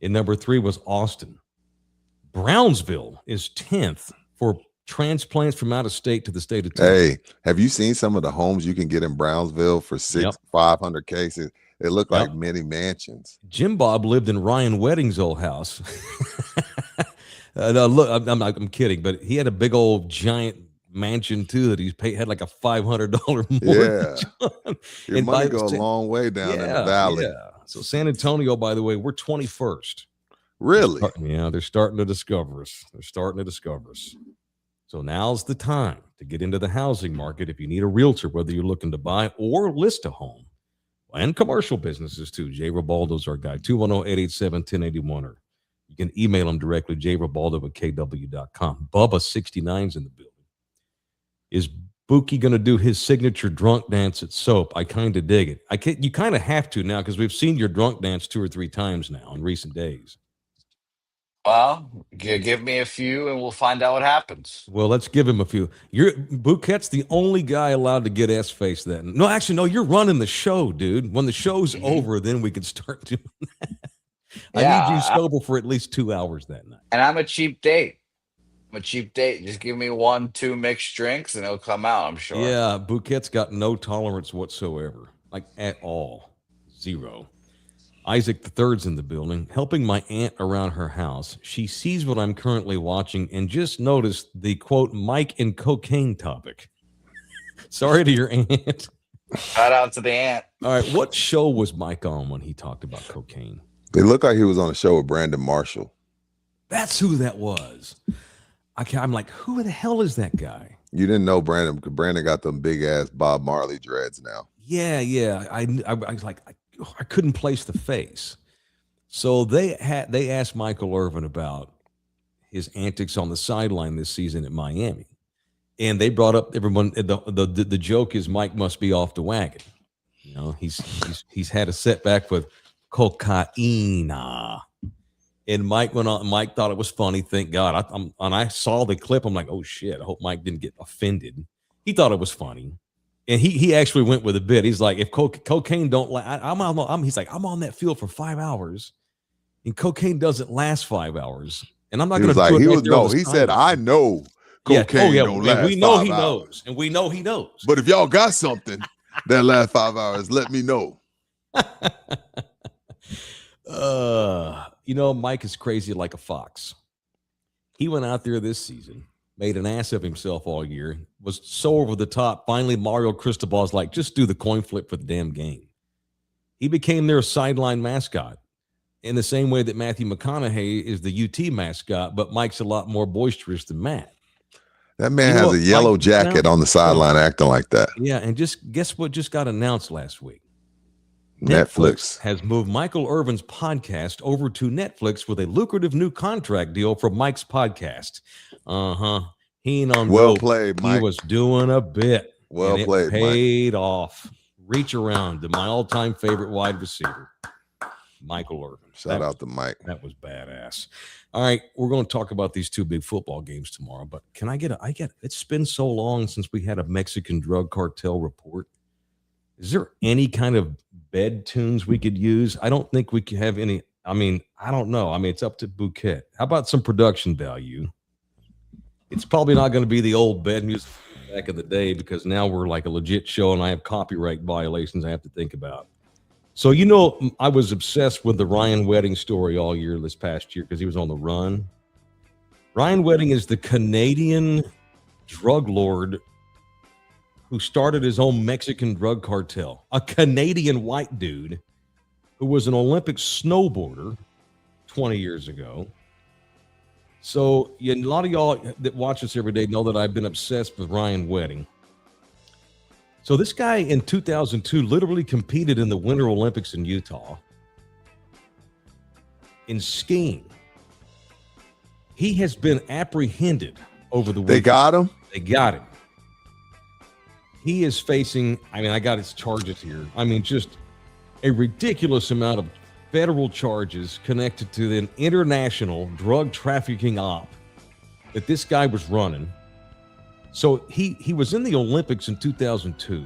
and number 3 was Austin. Brownsville is 10th for transplants from out of state to the state of Texas. Hey, have you seen some of the homes you can get in Brownsville for 500 cases? They look like mini mansions. Jim Bob lived in Ryan Wedding's old house. No, look, I'm kidding, but he had a big old giant mansion too that he's paid had like a $500 mortgage. Yeah, your money go a long way down in the valley. Yeah. So San Antonio, by the way, we're 21st. Really? They're starting to discover us. So now's the time to get into the housing market if you need a realtor, whether you're looking to buy or list a home. And commercial businesses too. Jay Ribaldo's our guy, 210-887-1081. Or you can email him directly, jribaldo@kw.com. Bubba 69's in the building. Is Buki going to do his signature drunk dance at Soap? I kind of dig it. You kind of have to now because we've seen your drunk dance 2 or 3 times now in recent days. Well, give me a few and we'll find out what happens. Well, let's give him a few. Bouquet's the only guy allowed to get S-face then. No, actually, no, you're running the show, dude. When the show's over, then we can start doing that. I need you sober for at least 2 hours that night. And I'm a cheap date. Just give me 1-2 mixed drinks and it'll come out, I'm sure. Yeah, Bouquet's got no tolerance whatsoever. Like at all. 0. Isaac III's in the building, helping my aunt around her house. She sees what I'm currently watching and just noticed the, quote, Mike and cocaine topic. Sorry to your aunt. Shout out to the aunt. All right, what show was Mike on when he talked about cocaine? It looked like he was on a show with Brandon Marshall. That's who that was. I'm like, who the hell is that guy? You didn't know Brandon, because Brandon got them big-ass Bob Marley dreads now. Yeah. I was like, I couldn't place the face. So they asked Michael Irvin about his antics on the sideline this season at Miami. And they brought up everyone. The joke is Mike must be off the wagon. You know, he's had a setback with cocaine. And Mike went on. Mike thought it was funny. Thank God. I saw the clip. I'm like, oh shit. I hope Mike didn't get offended. He thought it was funny. And he actually went with a bit. He's like, if cocaine don't last, he's like, I'm on that field for 5 hours, and cocaine doesn't last 5 hours. And I'm not going to. Like he said, I know cocaine don't last. We know he hours. knows, and we know he knows. But if y'all got something that lasts 5 hours, let me know. Mike is crazy like a fox. He went out there this season, made an ass of himself all year, was so over the top. Finally, Mario Cristobal's like, just do the coin flip for the damn game. He became their sideline mascot in the same way that Matthew McConaughey is the UT mascot, but Mike's a lot more boisterous than Matt. That man has a yellow jacket on the sideline acting like that. Yeah, and guess what just got announced last week? Netflix has moved Michael Irvin's podcast over to Netflix with a lucrative new contract deal for Mike's podcast. He ain't on well played, Mike. He was doing a bit. Well played, paid off. Reach around to my all-time favorite wide receiver, Michael Irvin. Shout out to Mike. That was badass. All right, we're going to talk about these 2 big football games tomorrow, but can I get it's been so long since we had a Mexican drug cartel report. Is there any kind of bed tunes we could use? I don't think we could have any. I mean, I don't know. I mean, it's up to Bouquet. How about some production value? It's probably not going to be the old bed music back in the day because now we're like a legit show and I have copyright violations I have to think about. So, I was obsessed with the Ryan Wedding story all year this past year because he was on the run. Ryan Wedding is the Canadian drug lord who started his own Mexican drug cartel, a Canadian white dude who was an Olympic snowboarder 20 years ago. So a lot of y'all that watch us every day know that I've been obsessed with Ryan Wedding. So this guy in 2002 literally competed in the Winter Olympics in Utah in skiing. He has been apprehended over the weekend. They got him? They got him. He is facing, I got his charges here. Just a ridiculous amount of federal charges connected to an international drug trafficking op that this guy was running. So he was in the Olympics in 2002,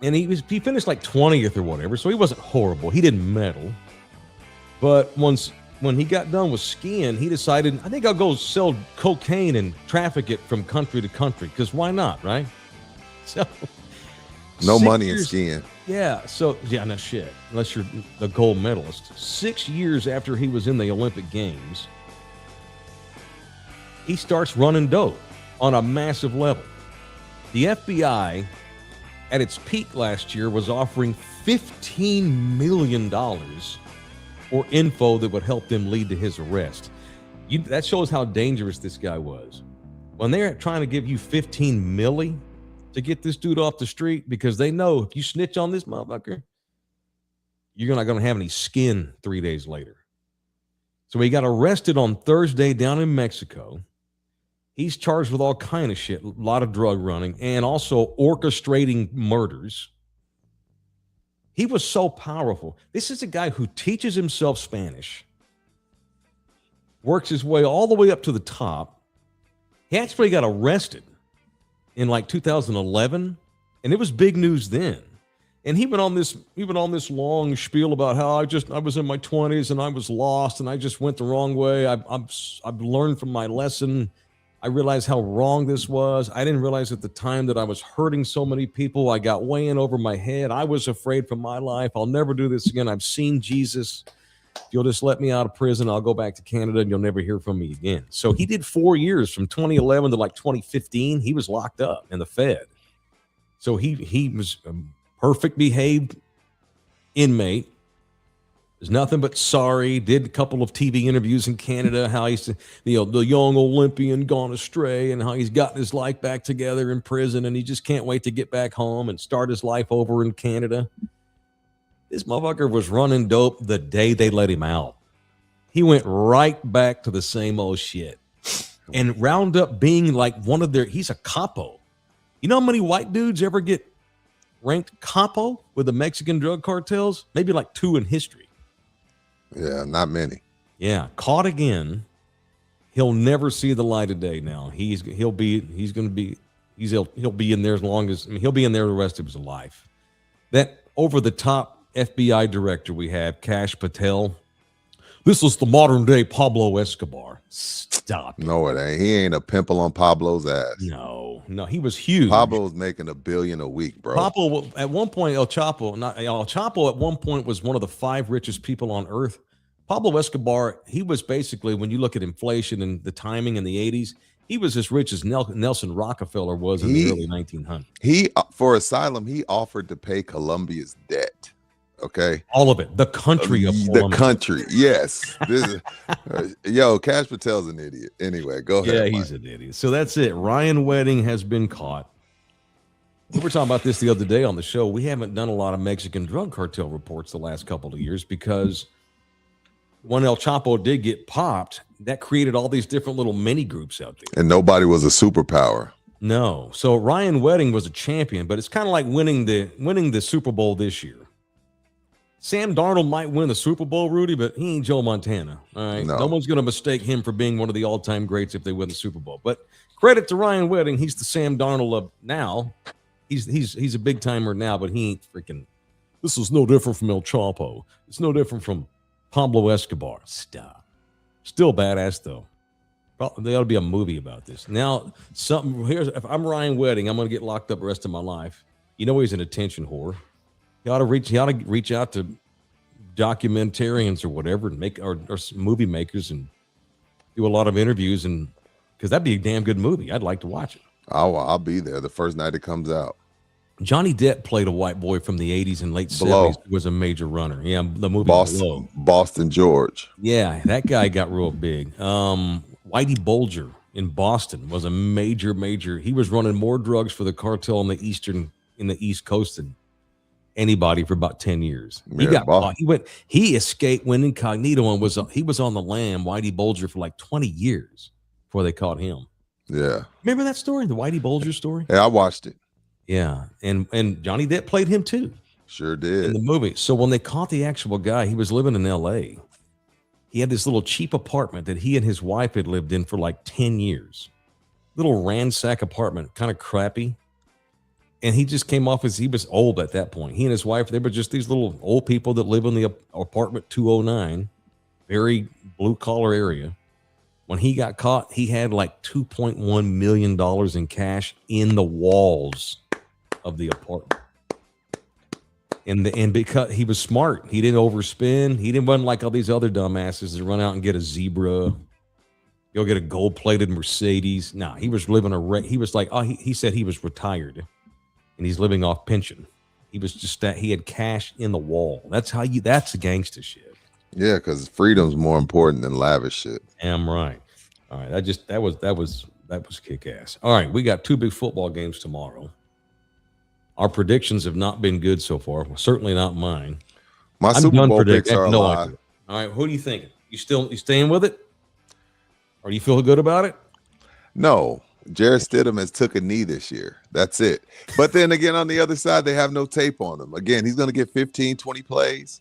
and he finished like 20th or whatever, so he wasn't horrible. He didn't medal. But once when he got done with skiing, he decided, I think I'll go sell cocaine and traffic it from country to country, because why not, right? So no money in skiing. Yeah. So, yeah, no shit. Unless you're the gold medalist. 6 years after he was in the Olympic Games, he starts running dope on a massive level. The FBI, at its peak last year, was offering $15 million for info that would help them lead to his arrest. That shows how dangerous this guy was. When they're trying to give you 15 milli to get this dude off the street, because they know if you snitch on this motherfucker, you're not going to have any skin 3 days later. So he got arrested on Thursday down in Mexico. He's charged with all kind of shit, a lot of drug running, and also orchestrating murders. He was so powerful. This is a guy who teaches himself Spanish, works his way all the way up to the top. He actually got arrested in like 2011, and it was big news then. And he went on this long spiel about how I was in my 20s and I was lost and I just went the wrong way. I've learned from my lesson. I realized how wrong this was. I didn't realize at the time that I was hurting so many people. I got way in over my head. I was afraid for my life. I'll never do this again. I've seen Jesus. If you'll just let me out of prison, I'll go back to Canada and you'll never hear from me again. So he did 4 years from 2011 to like 2015. He was locked up in the Fed. So he was a perfect behaved inmate. There's nothing but sorry. Did a couple of TV interviews in Canada, how he's the young Olympian gone astray and how he's gotten his life back together in prison and he just can't wait to get back home and start his life over in Canada. This motherfucker was running dope the day they let him out. He went right back to the same old shit and wound up being like he's a capo. You know how many white dudes ever get ranked capo with the Mexican drug cartels? Maybe like 2 in history. Yeah, not many. Yeah, caught again. He'll never see the light of day now. He'll be in there as long as he'll be in there the rest of his life. That over the top FBI director we have, Kash Patel. This is the modern day Pablo Escobar. Stop. No, it ain't. He ain't a pimple on Pablo's ass. No, he was huge. Pablo's making $1 billion a week, bro. Pablo at one point, El Chapo at one point was one of the 5 richest people on earth. Pablo Escobar, he was basically, when you look at inflation and the timing in the 80s, he was as rich as Nelson Rockefeller was in the early 1900s. He, for asylum, he offered to pay Colombia's debt. Okay, all of it. The country of Colombia. The country, yes. This is, Kash Patel's an idiot. Anyway, go ahead. Yeah, he's an idiot. So that's it. Ryan Wedding has been caught. We were talking about this the other day on the show. We haven't done a lot of Mexican drug cartel reports the last couple of years because when El Chapo did get popped, that created all these different little mini groups out there. And nobody was a superpower. No. So Ryan Wedding was a champion, but it's kind of like winning the Super Bowl this year. Sam Darnold might win the Super Bowl, Rudy, but he ain't Joe Montana. All right. No one's going to mistake him for being one of the all-time greats if they win the Super Bowl. But credit to Ryan Wedding. He's the Sam Darnold of now. He's a big timer now, but he ain't freaking. This is no different from El Chapo. It's no different from Pablo Escobar. Stop. Still badass though. There ought to be a movie about this. Now, if I'm Ryan Wedding, I'm going to get locked up the rest of my life. You know he's an attention whore. He ought to reach out to documentarians or whatever and or movie makers and do a lot of interviews, and because that'd be a damn good movie. I'd like to watch it. I'll be there the first night it comes out. Johnny Depp played a white boy from the 80s and late 70s. Was a major runner. Yeah, the movie Boston George. Yeah, that guy got real big. Whitey Bulger in Boston was a major. He was running more drugs for the cartel in the East Coast than anybody for about 10 years. He got caught. He escaped, went incognito, and he was on the lam, Whitey Bulger, for like 20 years before they caught him. Yeah. Remember that story, the Whitey Bulger story? Yeah, I watched it. Yeah. And Johnny Depp played him too. Sure did. In the movie. So when they caught the actual guy, he was living in LA. He had this little cheap apartment that he and his wife had lived in for like 10 years. Little ransack apartment, kind of crappy. And he just came off he was old at that point. He and his wife, they were just these little old people that live in the apartment 209. very blue collar area. When he got caught, he had like $2.1 million in cash in the walls of the apartment. And because he was smart, he didn't overspend. He wasn't like all these other dumbasses that run out and get a Zebra, go get a gold-plated Mercedes. Nah, he was living he was like, he said he was retired, and he's living off pension. He was just that he had cash in the wall. That's the gangster shit. Yeah, because freedom's more important than lavish shit. Damn right. All right, that was kick ass. All right, we got 2 big football games tomorrow. Our predictions have not been good so far. Well, certainly not mine. My Super Bowl picks are a lie. All right, who do you think? You staying with it? Or do you feel good about it? No. Jarrett Stidham has took a knee this year. That's it. But then again, on the other side, they have no tape on him. Again, he's going to get 15, 20 plays.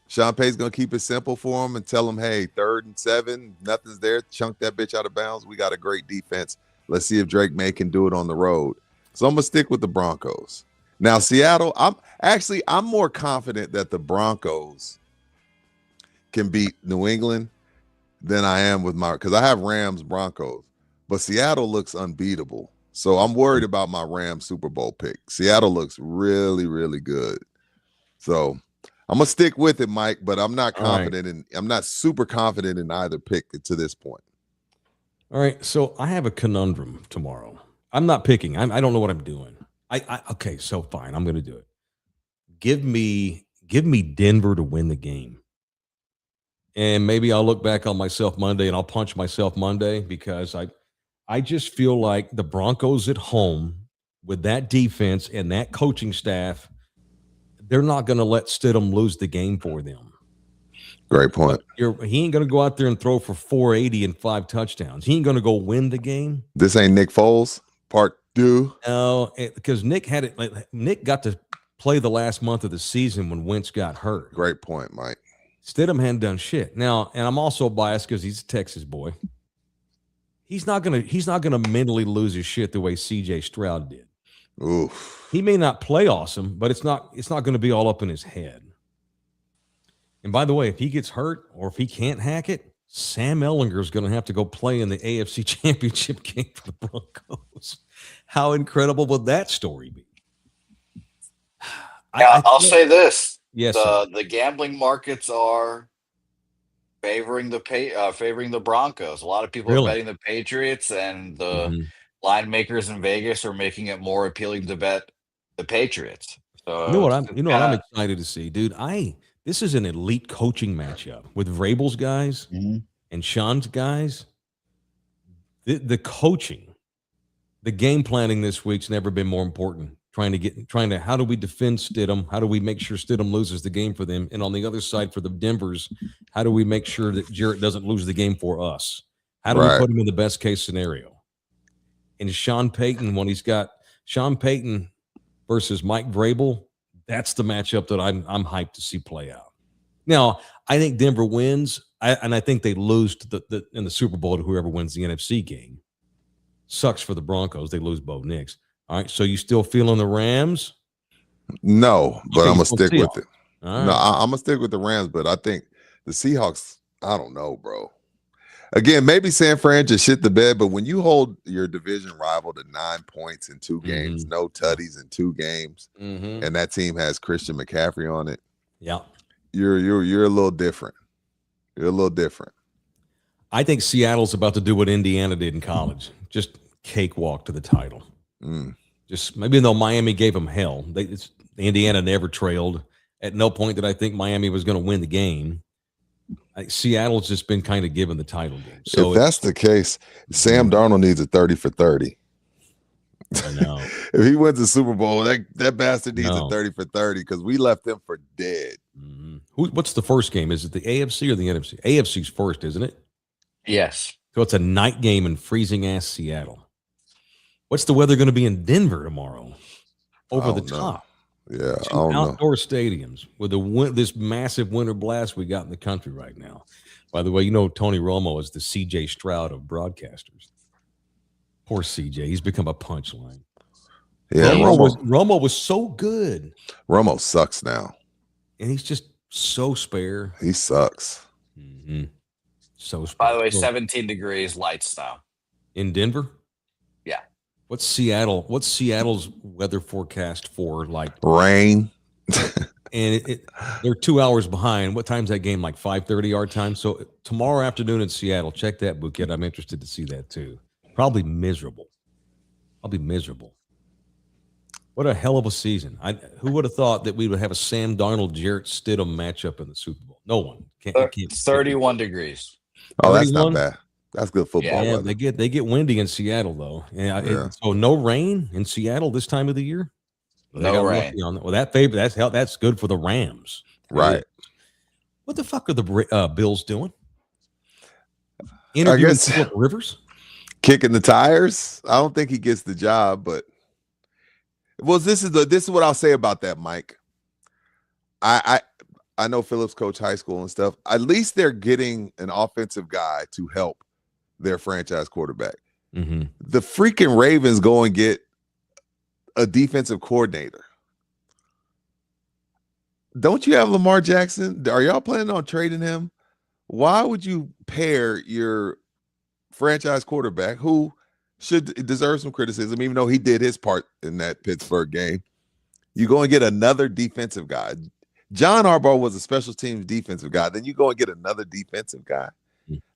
Sean Payton's going to keep it simple for him and tell him, hey, 3rd and 7, nothing's there. Chunk that bitch out of bounds. We got a great defense. Let's see if Drake May can do it on the road. So I'm going to stick with the Broncos. Now, Seattle, I'm more confident that the Broncos can beat New England than I am with because I have Rams Broncos, but Seattle looks unbeatable. So I'm worried about my Rams Super Bowl pick. Seattle looks really, really good. So I'm going to stick with it, Mike, but I'm not confident I'm not super confident in either pick to this point. All right. So I have a conundrum tomorrow. I'm not picking. I don't know what I'm doing. Okay, so fine. I'm going to do it. Give me Denver to win the game. And maybe I'll look back on myself Monday and I'll punch myself Monday because I just feel like the Broncos at home with that defense and that coaching staff, they're not going to let Stidham lose the game for them. Great point. He ain't going to go out there and throw for 480 and 5 touchdowns. He ain't going to go win the game. This ain't Nick Foles. Part 2. No, because Nick had it. Nick got to play the last month of the season when Wentz got hurt. Great point, Mike. Stidham hadn't done shit. Now, and I'm also biased because he's a Texas boy. He's not gonna mentally lose his shit the way C.J. Stroud did. Oof. He may not play awesome, but it's not going to be all up in his head. And by the way, if he gets hurt or if he can't hack it, Sam Ehlinger is going to have to go play in the AFC Championship game for the Broncos. How incredible would that story be? I'll say this. Yes, the gambling markets are favoring the Broncos. A lot of people are betting the Patriots, and the line makers in Vegas are making it more appealing to bet the Patriots. So what I'm excited to see, dude. This is an elite coaching matchup with Vrabel's guys and Sean's guys. The coaching, the game planning this week's never been more important. How do we defend Stidham? How do we make sure Stidham loses the game for them? And on the other side for the Denvers, how do we make sure that Jarrett doesn't lose the game for us? How do we put him in the best case scenario? And Sean Payton, when he's got Sean Payton versus Mike Vrabel, that's the matchup that I'm hyped to see play out. Now, I think Denver wins, and I think they lose in the Super Bowl to whoever wins the NFC game. Sucks for the Broncos. They lose Bo Nix. All right, so you still feeling the Rams? No, but I'm going to stick with it. Right. No, I'm going to stick with the Rams, but I think the Seahawks, I don't know, bro. Again, maybe San Fran just shit the bed, but when you hold your division rival to 9 points in 2 games, no tutties in 2 games, and that team has Christian McCaffrey on it, you're a little different. You're a little different. I think Seattle's about to do what Indiana did in college, just cakewalk to the title. Just maybe though Miami gave them hell, Indiana never trailed. At no point did I think Miami was going to win the game. Seattle's just been kind of given the title game. So if that's the case, Sam Darnold needs a 30 for 30. I know. If he wins the Super Bowl, that bastard needs a 30 for 30 because we left him for dead. What's the first game? Is it the AFC or the NFC? AFC's first, isn't it? Yes. So it's a night game in freezing ass Seattle. What's the weather going to be in Denver tomorrow? Over the top. Yeah, 2 outdoor stadiums with this massive winter blast we got in the country right now. By the way, Tony Romo is the C.J. Stroud of broadcasters. Poor C.J. He's become a punchline. Yeah, Romo was so good. Romo sucks now. And he's just so spare. He sucks. Mm-hmm. So By the way, 17 degrees, light snow. In Denver? Yeah. What's Seattle's weather forecast for? Like rain. And they're 2 hours behind. What time's that game? Like 5:30 our time. So tomorrow afternoon in Seattle, check that Bouquet. I'm interested to see that too. Probably miserable. I'll be miserable. What a hell of a season. Who would have thought that we would have a Sam Darnold, Jarrett Stidham matchup in the Super Bowl? No one. Can't 31 degrees. Oh, that's not bad. That's good football. Yeah, they get windy in Seattle though. So no rain in Seattle this time of the year. No rain. Well, that's good for the Rams. Right. What the fuck are the Bills doing? Interviewing Philip Rivers? Kicking the tires. I don't think he gets the job, but this is what I'll say about that, Mike. I know Phillips coached high school and stuff. At least they're getting an offensive guy to help their franchise quarterback. Mm-hmm. The freaking Ravens go and get a defensive coordinator. Don't you have Lamar Jackson? Are y'all planning on trading him? Why would you pair your franchise quarterback, who deserve some criticism, even though he did his part in that Pittsburgh game? You go and get another defensive guy. John Harbaugh was a special teams defensive guy. Then you go and get another defensive guy.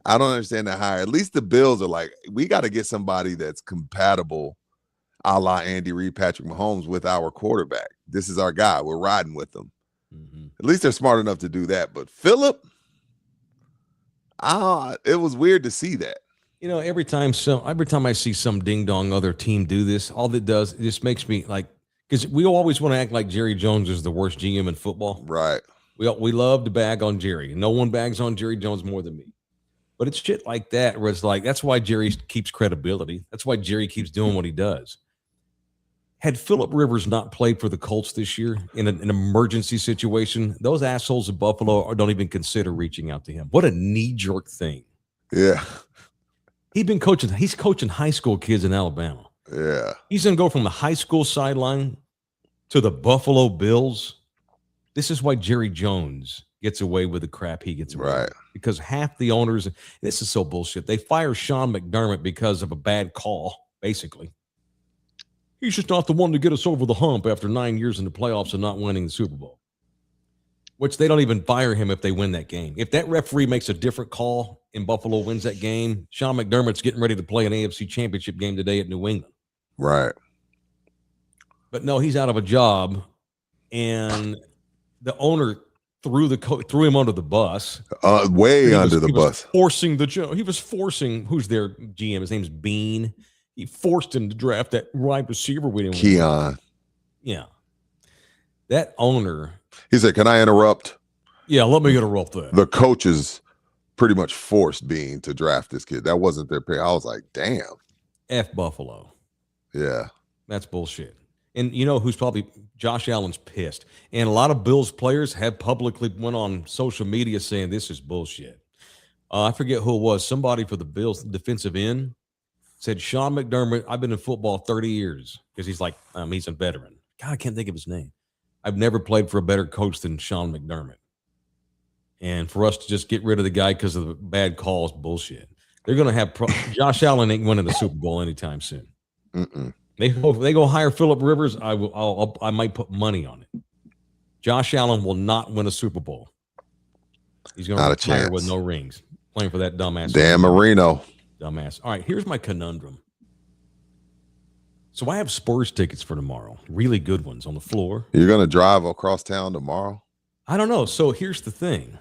I don't understand that hire. At least the Bills are like, we got to get somebody that's compatible, a la Andy Reid, Patrick Mahomes, with our quarterback. This is our guy. We're riding with them. Mm-hmm. At least they're smart enough to do that. But Philip, it was weird to see that. You know, every time I see some ding dong other team do this, all it does, it just makes me like, because we always want to act like Jerry Jones is the worst GM in football. Right. We love to bag on Jerry. No one bags on Jerry Jones more than me. But it's shit like that where it's like, that's why Jerry keeps credibility. That's why Jerry keeps doing what he does. Had Philip Rivers not played for the Colts this year in an emergency situation, those assholes of Buffalo don't even consider reaching out to him. What a knee-jerk thing. Yeah. He's coaching high school kids in Alabama. Yeah. He's going to go from the high school sideline to the Buffalo Bills. This is why Jerry Jones gets away with the crap he gets away with. Because half the owners, this is so bullshit. They fire Sean McDermott because of a bad call, basically. He's just not the one to get us over the hump after 9 years in the playoffs and not winning the Super Bowl. Which they don't even fire him if they win that game. If that referee makes a different call and Buffalo wins that game, Sean McDermott's getting ready to play an AFC championship game today at New England. Right. But no, he's out of a job, and the owner threw him under the bus. Way under the bus. He was forcing who's their GM? His name's Bean. He forced him to draft that wide receiver we didn't Keon. Yeah. That owner. He said, "Can I interrupt?" Yeah, let me interrupt that. The coaches pretty much forced Bean to draft this kid. That wasn't their pick. I was like, damn. F Buffalo. Yeah. That's bullshit. And you know who's probably Josh Allen's pissed. And a lot of Bills players have publicly went on social media saying this is bullshit. I forget who it was. Somebody for the Bills defensive end said, Sean McDermott, I've been in football 30 years. Because he's like, he's a veteran. God, I can't think of his name. I've never played for a better coach than Sean McDermott. And for us to just get rid of the guy because of the bad calls, bullshit. They're going to have Josh Allen ain't winning the Super Bowl anytime soon. Mm-mm. They go hire Philip Rivers. I might put money on it. Josh Allen will not win a Super Bowl. He's going to retire with no rings, playing for that dumbass. Dan Marino. Dumbass. All right, here's my conundrum. So I have Spurs tickets for tomorrow, really good ones on the floor. You're going to drive across town tomorrow? I don't know. So here's the thing.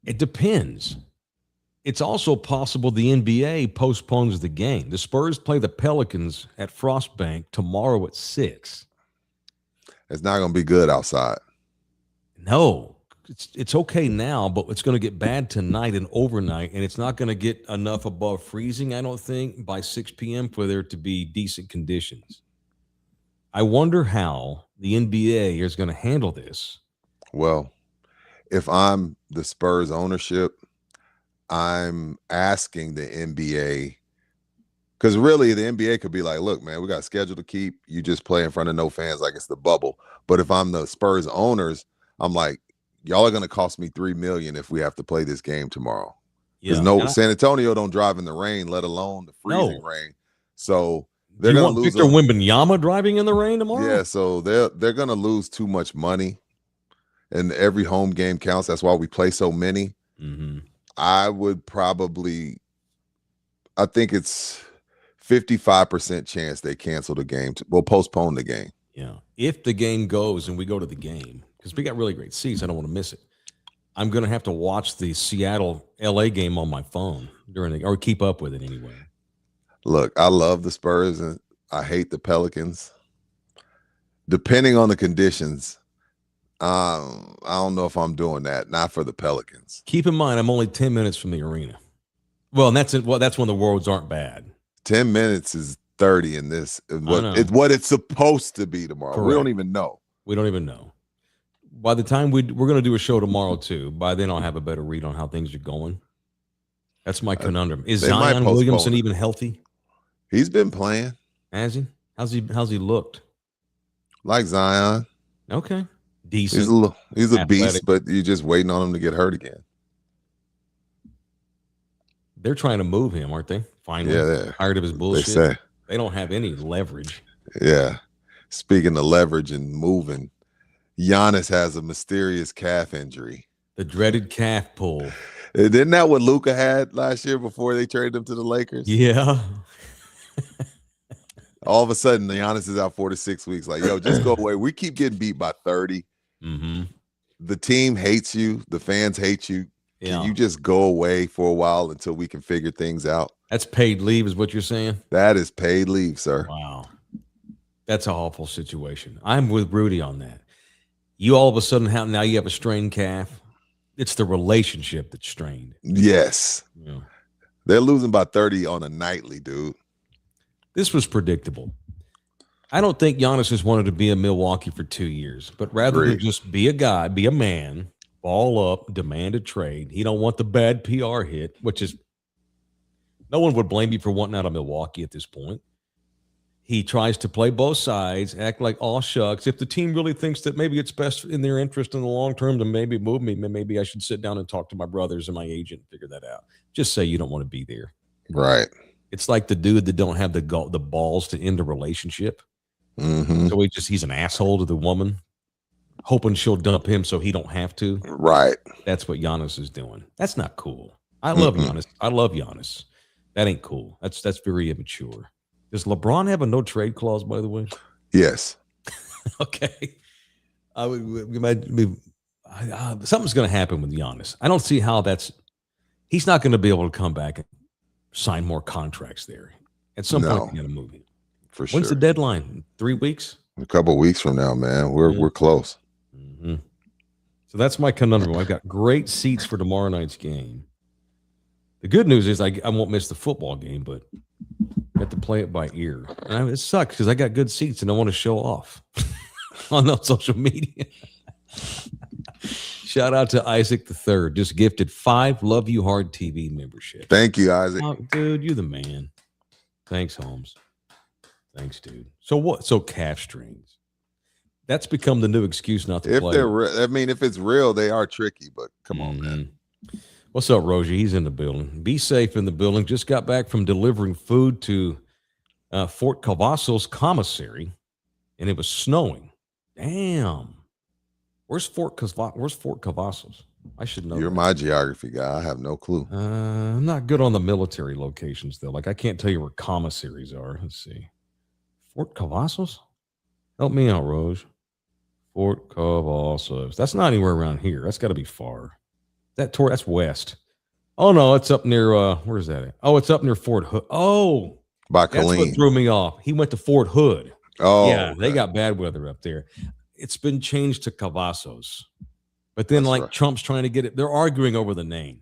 It depends. It's also possible the NBA postpones the game. The Spurs play the Pelicans at Frostbank tomorrow at 6. It's not going to be good outside. No. It's okay now, but it's going to get bad tonight and overnight, and it's not going to get enough above freezing, I don't think, by 6 p.m. for there to be decent conditions. I wonder how the NBA is going to handle this. Well, if I'm the Spurs ownership, I'm asking the NBA, because really the NBA could be like, look, man, we got a schedule to keep. You just play in front of no fans like it's the bubble. But if I'm the Spurs owners, I'm like, y'all are going to cost me $3 million if we have to play this game tomorrow. Because San Antonio don't drive in the rain, let alone the freezing rain. So they're going to lose. Victor Wembanyama driving in the rain tomorrow? Yeah, so they're going to lose too much money, and every home game counts. That's why we play so many. Mm-hmm. I think it's 55% chance they cancel the game. We'll postpone the game. Yeah. If the game goes and we go to the game, because we got really great seats, I don't want to miss it. I'm going to have to watch the Seattle-LA game on my phone or keep up with it anyway. Look, I love the Spurs and I hate the Pelicans. Depending on the conditions, I don't know if I'm doing that. Not for the Pelicans. Keep in mind, I'm only 10 minutes from the arena. Well, and that's when the roads aren't bad. 10 minutes is 30 in this. What it's supposed to be tomorrow. Correct. We don't even know. By the time we're going to do a show tomorrow too, by then I'll have a better read on how things are going. That's my conundrum. Is Zion Williamson even healthy? He's been playing. Has he? How's he looked? Like Zion. Okay. Decent. He's a beast, but you're just waiting on him to get hurt again. They're trying to move him, aren't they? Finally. Yeah, they're tired of his bullshit. They say. They don't have any leverage. Yeah. Speaking of leverage and moving, Giannis has a mysterious calf injury. The dreaded calf pull. Isn't that what Luka had last year before they traded him to the Lakers? Yeah. All of a sudden, Giannis is out 4 to 6 weeks. Like, yo, just go away. We keep getting beat by 30. Mm-hmm. The team hates you. The fans hate you. Can you just go away for a while until we can figure things out? That's paid leave is what you're saying? That is paid leave, sir. Wow. That's an awful situation. I'm with Rudy on that. You all of a sudden now you have a strained calf. It's the relationship that's strained. Yes. Yeah. They're losing by 30 on a nightly, dude. This was predictable. I don't think Giannis has wanted to be in Milwaukee for 2 years, but rather than just be a guy, be a man, ball up, demand a trade. He don't want the bad PR hit, which is no one would blame you for wanting out of Milwaukee at this point. He tries to play both sides, act like, oh, shucks. If the team really thinks that maybe it's best in their interest in the long term to maybe move me, maybe I should sit down and talk to my brothers and my agent and figure that out. Just say you don't want to be there. Right. It's like the dude that don't have the balls to end a relationship. Mm-hmm. So he's an asshole to the woman, hoping she'll dump him so he don't have to. Right. That's what Giannis is doing. That's not cool. I love Giannis. I love Giannis. That ain't cool. That's very immature. Does LeBron have a no trade clause, by the way? Yes. Okay. Something's going to happen with Giannis. I don't see how he's not going to be able to come back and sign more contracts there. At some point, you're going to move him. For sure. When's the deadline? 3 weeks? A couple of weeks from now, man. We're close. Mm-hmm. So that's my conundrum. I've got great seats for tomorrow night's game. The good news is I won't miss the football game, but I have to play it by ear. And it sucks because I got good seats and I want to show off on social media. Shout out to Isaac III. Just gifted 5 Love You Hard TV membership. Thank you, Isaac. Oh, dude, you're the man. Thanks, Holmes. Thanks, dude. So what? So calf strings. That's become the new excuse not to play. If it's real, they are tricky, but come on, man. What's up, Roger? He's in the building. Be safe in the building. Just got back from delivering food to Fort Cavazos commissary, and it was snowing. Damn. Where's Fort Cavazos? I should know. You're my geography guy. I have no clue. I'm not good on the military locations, though. Like, I can't tell you where commissaries are. Let's see. Fort Cavazos? Help me out, Rose. Fort Cavazos. That's not anywhere around here. That's got to be far. That's west. Oh, no, it's up near, where's that at? Oh, it's up near Fort Hood. Oh, by that's Killeen. what threw me off. He went to Fort Hood. Oh, yeah, they got bad weather up there. It's been changed to Cavazos. But then, Trump's trying to get it. They're arguing over the name.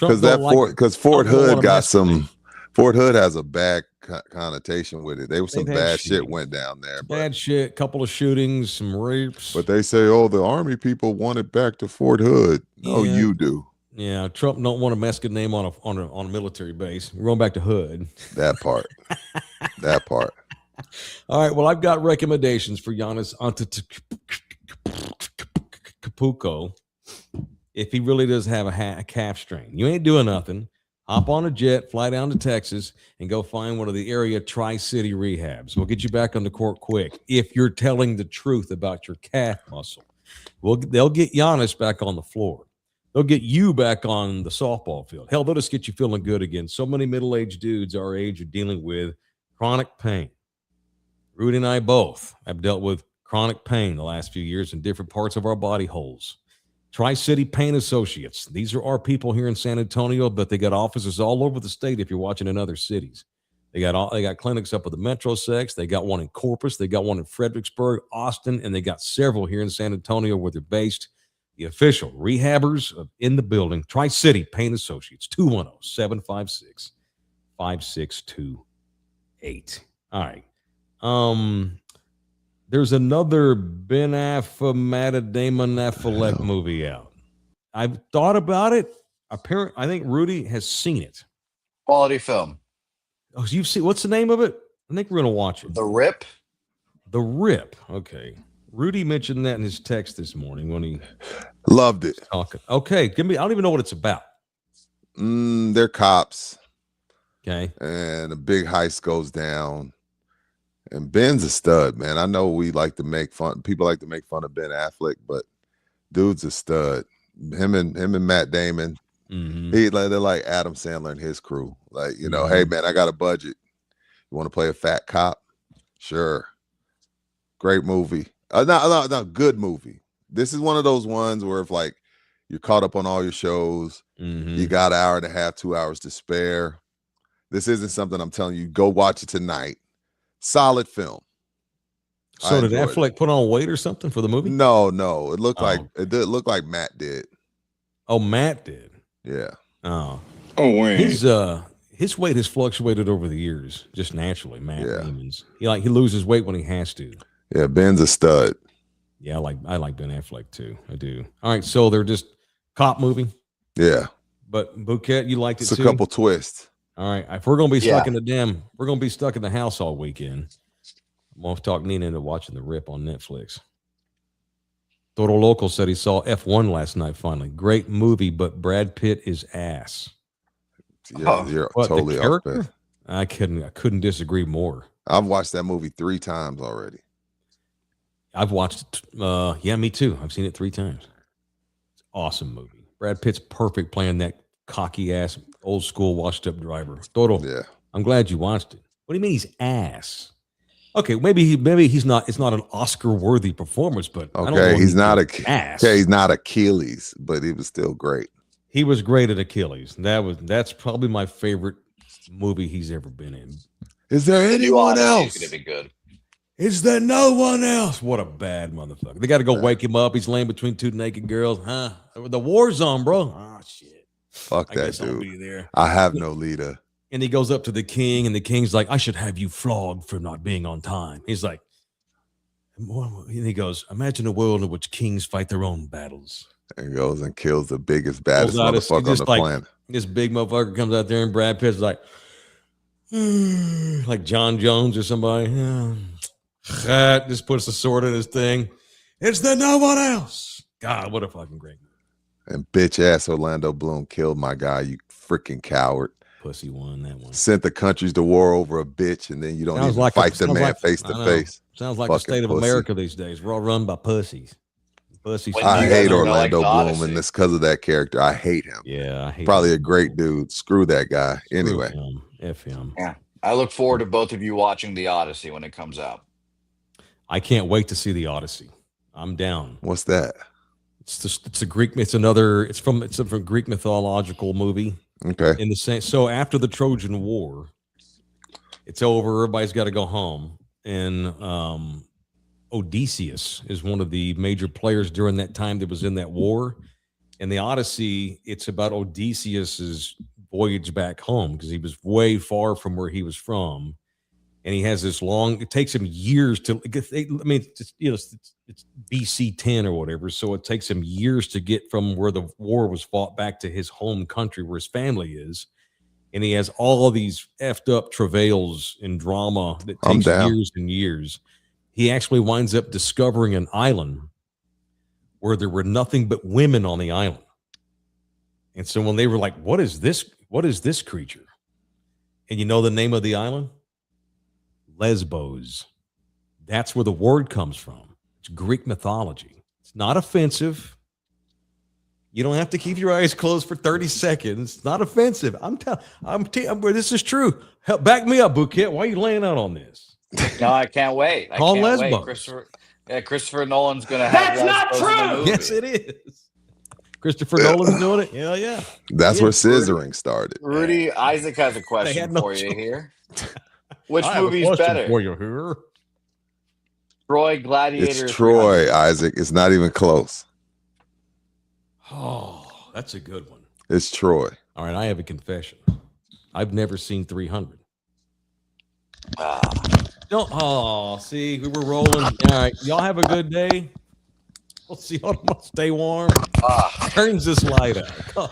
Because Fort Hood got some. Fort Hood has a bad connotation with it. There was some bad shit went down there. Bad shit, couple of shootings, some rapes. But they say, oh, the army people want it back to Fort Hood. No, you do. Yeah, Trump don't want a Mexican name on a military base. We're going back to Hood. That part. That part. All right. Well, I've got recommendations for Giannis Antetokounmpo. if he really does have a calf strain. You ain't doing nothing. Hop on a jet, fly down to Texas, and go find one of the area Tri-City rehabs. We'll get you back on the court quick if you're telling the truth about your calf muscle. They'll get Giannis back on the floor. They'll get you back on the softball field. Hell, they'll just get you feeling good again. So many middle-aged dudes our age are dealing with chronic pain. Rudy and I both have dealt with chronic pain the last few years in different parts of our body holes. Tri-City Pain Associates. These are our people here in San Antonio, but they got offices all over the state if you're watching in other cities. They got clinics up at the Metrosex. They got one in Corpus. They got one in Fredericksburg, Austin, and they got several here in San Antonio where they're based. The official rehabbers in the building, Tri-City Pain Associates, 210-756-5628. All right. There's another Ben Affleck, Matt Damon Affleck movie out. I've thought about it. Apparently, I think Rudy has seen it. Quality film. Oh, you've seen, what's the name of it? I think we're going to watch it. The Rip. The Rip. Okay. Rudy mentioned that in his text this morning when he loved it. Talking. Okay. Give me, I don't even know what it's about. They're cops. Okay. And a big heist goes down. And Ben's a stud, man. I know we like to make fun. People like to make fun of Ben Affleck, but dude's a stud. Him and Matt Damon. Mm-hmm. They're like Adam Sandler and his crew. Like, you know, hey man, I got a budget. You want to play a fat cop? Sure. Great movie. No, good movie. This is one of those ones where if like you're caught up on all your shows, you got an hour and a half, 2 hours to spare. This isn't something I'm telling you, go watch it tonight. Solid film. So did Affleck put on weight or something for the movie? No. It looked like Matt did. Oh, Matt did. Yeah. Oh, wow. His weight has fluctuated over the years, just naturally. Matt Damon's. He loses weight when he has to. Yeah, Ben's a stud. Yeah, I like Ben Affleck too. I do. All right, so they're just cop movie. Yeah. But Bouquet, you liked it too? It's a couple twists. All right. If we're gonna be stuck we're gonna be stuck in the house all weekend. I'm gonna talk Nina into watching The Rip on Netflix. Toro Local said he saw F1 last night finally. Great movie, but Brad Pitt is ass. Yeah, you're totally off base. I couldn't disagree more. I've watched that movie 3 times already. I've watched it. Me too. I've seen it 3 times. It's an awesome movie. Brad Pitt's perfect playing that cocky ass, old school, washed up driver. Toro. Yeah. I'm glad you watched it. What do you mean he's ass? Okay, maybe he's not. It's not an Oscar-worthy performance, but okay, I don't know he's not ass. Okay, he's not Achilles, but he was still great. He was great at Achilles. That's probably my favorite movie he's ever been in. Is there anyone else? He's gonna be good. Is there no one else? What a bad motherfucker. They got to go wake him up. He's laying between 2 naked girls. Huh? The war's on, bro. Oh, shit. Fuck I that guess I'll dude. be there. I have no leader. And he goes up to the king, and the king's like, I should have you flogged for not being on time. He's like, and he goes, imagine a world in which kings fight their own battles. And goes and kills the biggest, baddest motherfucker on the planet. This big motherfucker comes out there, and Brad Pitt's like John Jones or somebody. Just puts the sword in his thing. Is there no one else? God, what a fucking great movie. And bitch ass Orlando Bloom killed my guy, you freaking coward. Pussy won that one. Sent the countries to war over a bitch, and then you don't even fight the man face to face. Sounds like the state of America these days. We're all run by pussies. Pussies. I hate Orlando Bloom, and it's because of that character. I hate him. Yeah, I hate Probably him. a great dude. Screw that guy. Anyway. F him. Yeah. I look forward to both of you watching The Odyssey when it comes out. I can't wait to see The Odyssey. I'm down. What's that? It's a Greek. It's from a Greek mythological movie. Okay. In the same. So after the Trojan War, it's over. Everybody's got to go home, and Odysseus is one of the major players during that time that was in that war. And the Odyssey, it's about Odysseus's voyage back home because he was way far from where he was from. And he has this it takes him years to, it's BC 10 or whatever. So it takes him years to get from where the war was fought back to his home country where his family is. And he has all of these effed up travails and drama that takes years and years. He actually winds up discovering an island where there were nothing but women on the island. And so when they were like, what is this? What is this creature? And you know the name of the island? Lesbos. That's where the word comes from. It's Greek mythology. It's not offensive. You don't have to keep your eyes closed for 30 seconds. It's not offensive. This is true. Help, back me up, Bouquet. Why are you laying out on this? No, I can't wait. I Call can't Lesbos. wait. Christopher Nolan's going to have That's not Lesbos in the true! movie. Yes, it is. Christopher Nolan's doing it? Hell yeah. That's where scissoring started. Rudy, Isaac has a question for you here. Which movie's better? For you here. Troy, Gladiator. It's Troy, Isaac. It's not even close. Oh, that's a good one. It's Troy. All right, I have a confession. I've never seen 300. No, oh, see, we were rolling. All right, y'all have a good day. We'll see y'all tomorrow. Stay warm. Turns this light out.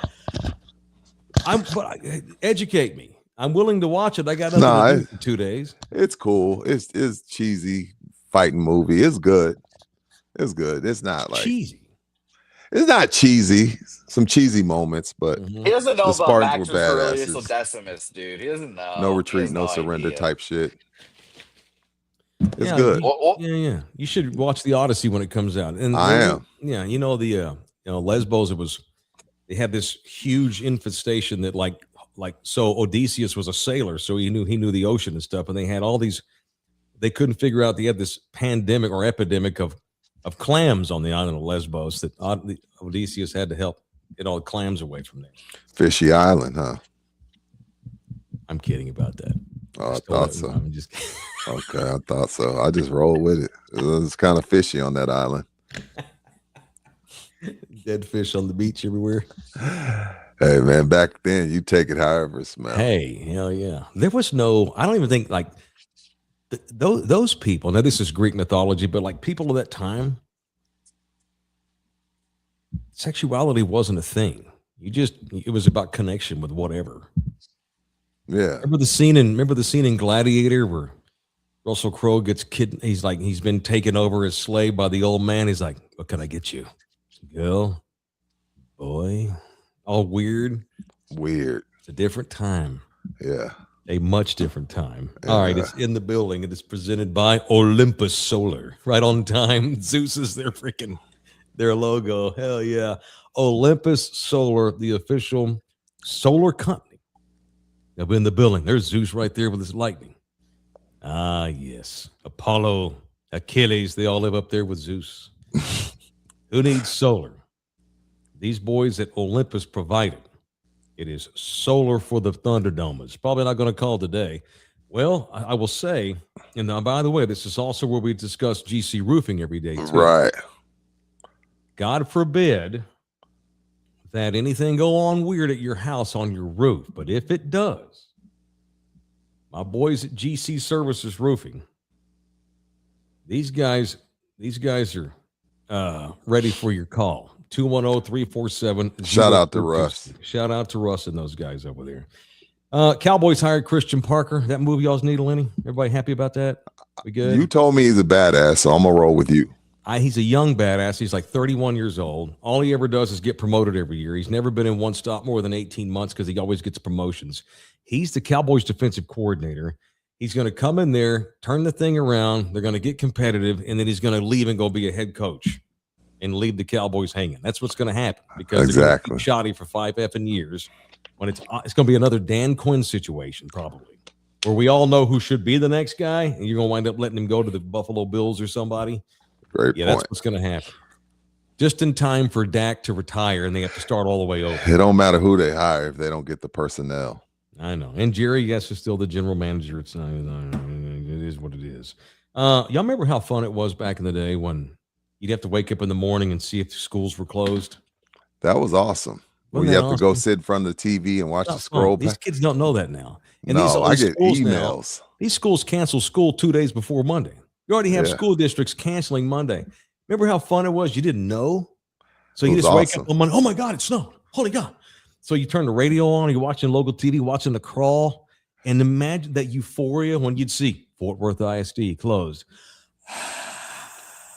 Educate me. I'm willing to watch it. I got nothing to do for 2 days. It's cool. It's cheesy fighting movie. It's good. It's good. It's not like cheesy. It's not cheesy. Some cheesy moments, but He doesn't know the about Spartans Maxus were Aurelius badasses. Decimus, dude. He doesn't know. No He retreat, has no surrender idea. type shit. It's Yeah, good. Yeah. You should watch the Odyssey when it comes out. And I am. Yeah, Lesbos. They had this huge infestation that so Odysseus was a sailor, so he knew the ocean and stuff, and they had all these. They couldn't figure out they had this pandemic or epidemic of clams on the island of Lesbos that Odysseus had to help get all the clams away from there. Fishy Island, huh? I'm kidding about that. Oh, I thought so. I'm just Okay, I thought so. I just rolled with it. It was kind of fishy on that island. dead fish on the beach everywhere. Hey, man, back then, you take it however it smells. Hey, hell yeah. There was no, I don't even think those people, now this is Greek mythology, but like people of that time, sexuality wasn't a thing. It was about connection with whatever. Yeah. Remember the scene in Gladiator where Russell Crowe gets kidnapped? He's been taken over as slave by the old man. He's like, what can I get you? Girl, boy, all weird. It's a different time. Yeah. A much different time. All right, it's in the building. It is presented by Olympus Solar. Right on time. Zeus is their logo. Hell yeah. Olympus Solar, the official solar company. They'll be in the building. There's Zeus right there with his lightning. Ah, yes. Apollo, Achilles, they all live up there with Zeus. Who needs solar? These boys at Olympus provide it. It is solar for the Thunderdomers. Probably not going to call today. Well, I will say, and now, by the way, this is also where we discuss GC roofing every day, too. Right. God forbid that anything go on weird at your house on your roof. But if it does, my boys at GC Services Roofing, these guys are ready for your call. 210-347. Shout out to Russ. Shout out to Russ and those guys over there. Cowboys hired Christian Parker. That movie, y'all's needle any? Everybody happy about that? We good? You told me he's a badass, so I'm going to roll with you. He's a young badass. He's like 31 years old. All he ever does is get promoted every year. He's never been in one stop more than 18 months because he always gets promotions. He's the Cowboys defensive coordinator. He's going to come in there, turn the thing around. They're going to get competitive, and then he's going to leave and go be a head coach and leave the Cowboys hanging. That's what's going to happen because they're going to keep shoddy for 5 effing years. When it's going to be another Dan Quinn situation probably, where we all know who should be the next guy, and you're going to wind up letting him go to the Buffalo Bills or somebody. Great point. That's what's going to happen. Just in time for Dak to retire, and they have to start all the way over. It don't matter who they hire if they don't get the personnel. I know. And Jerry, yes, is still the general manager. It is what it is. Y'all remember how fun it was back in the day when you'd have to wake up in the morning and see if the schools were closed? That was awesome. When you have to go sit in front of the TV and watch the scroll. These kids don't know that now. And no, I get emails. These schools cancel school 2 days before Monday. You already have school districts canceling Monday. Remember how fun it was? You didn't know. So you just wake up on Monday. Oh my God, it snowed. Holy God. So you turn the radio on, you're watching local TV, watching the crawl, and imagine that euphoria when you'd see Fort Worth ISD closed.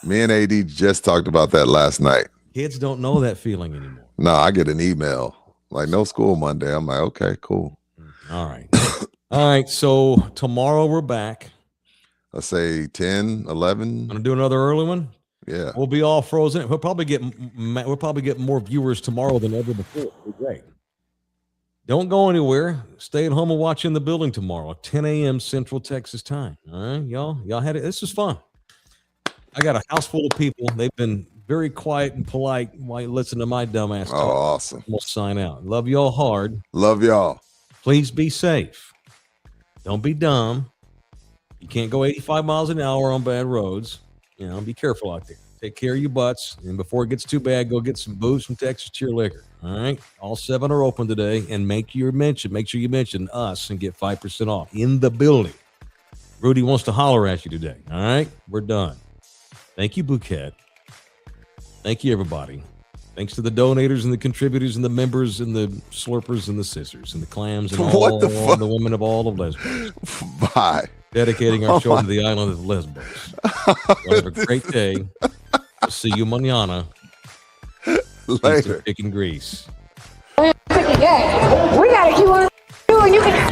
Me and AD just talked about that last night. Kids don't know that feeling anymore. No, I get an email like no school Monday. I'm like, okay, cool. All right. All right. So tomorrow we're back. Let's say 10, 11. Gonna do another early one. Yeah. We'll be all frozen. We'll probably get more viewers tomorrow than ever before. It'll be great. Don't go anywhere. Stay at home and watch In the Building tomorrow, 10 a.m. Central Texas time. All right, y'all had it. This is fun. I got a house full of people. They've been very quiet and polite while you listen to my dumbass talk. Oh, awesome. We'll sign out. Love y'all hard. Love y'all. Please be safe. Don't be dumb. You can't go 85 miles an hour on bad roads. You know, be careful out there. Take care of your butts. And before it gets too bad, go get some booze from Texas Cheer Liquor. All right. All 7 are open today. And make sure you mention us and get 5% off In the Building. Rudy wants to holler at you today. All right. We're done. Thank you, Bouquet. Thank you, everybody. Thanks to the donators and the contributors and the members and the slurpers and the scissors and the clams and all the women of all of Lesbos. Bye. Dedicating our show to the island of Lesbos. Have a great day. We'll see you mañana. Later. Chicken grease. We gotta keep on doing. You can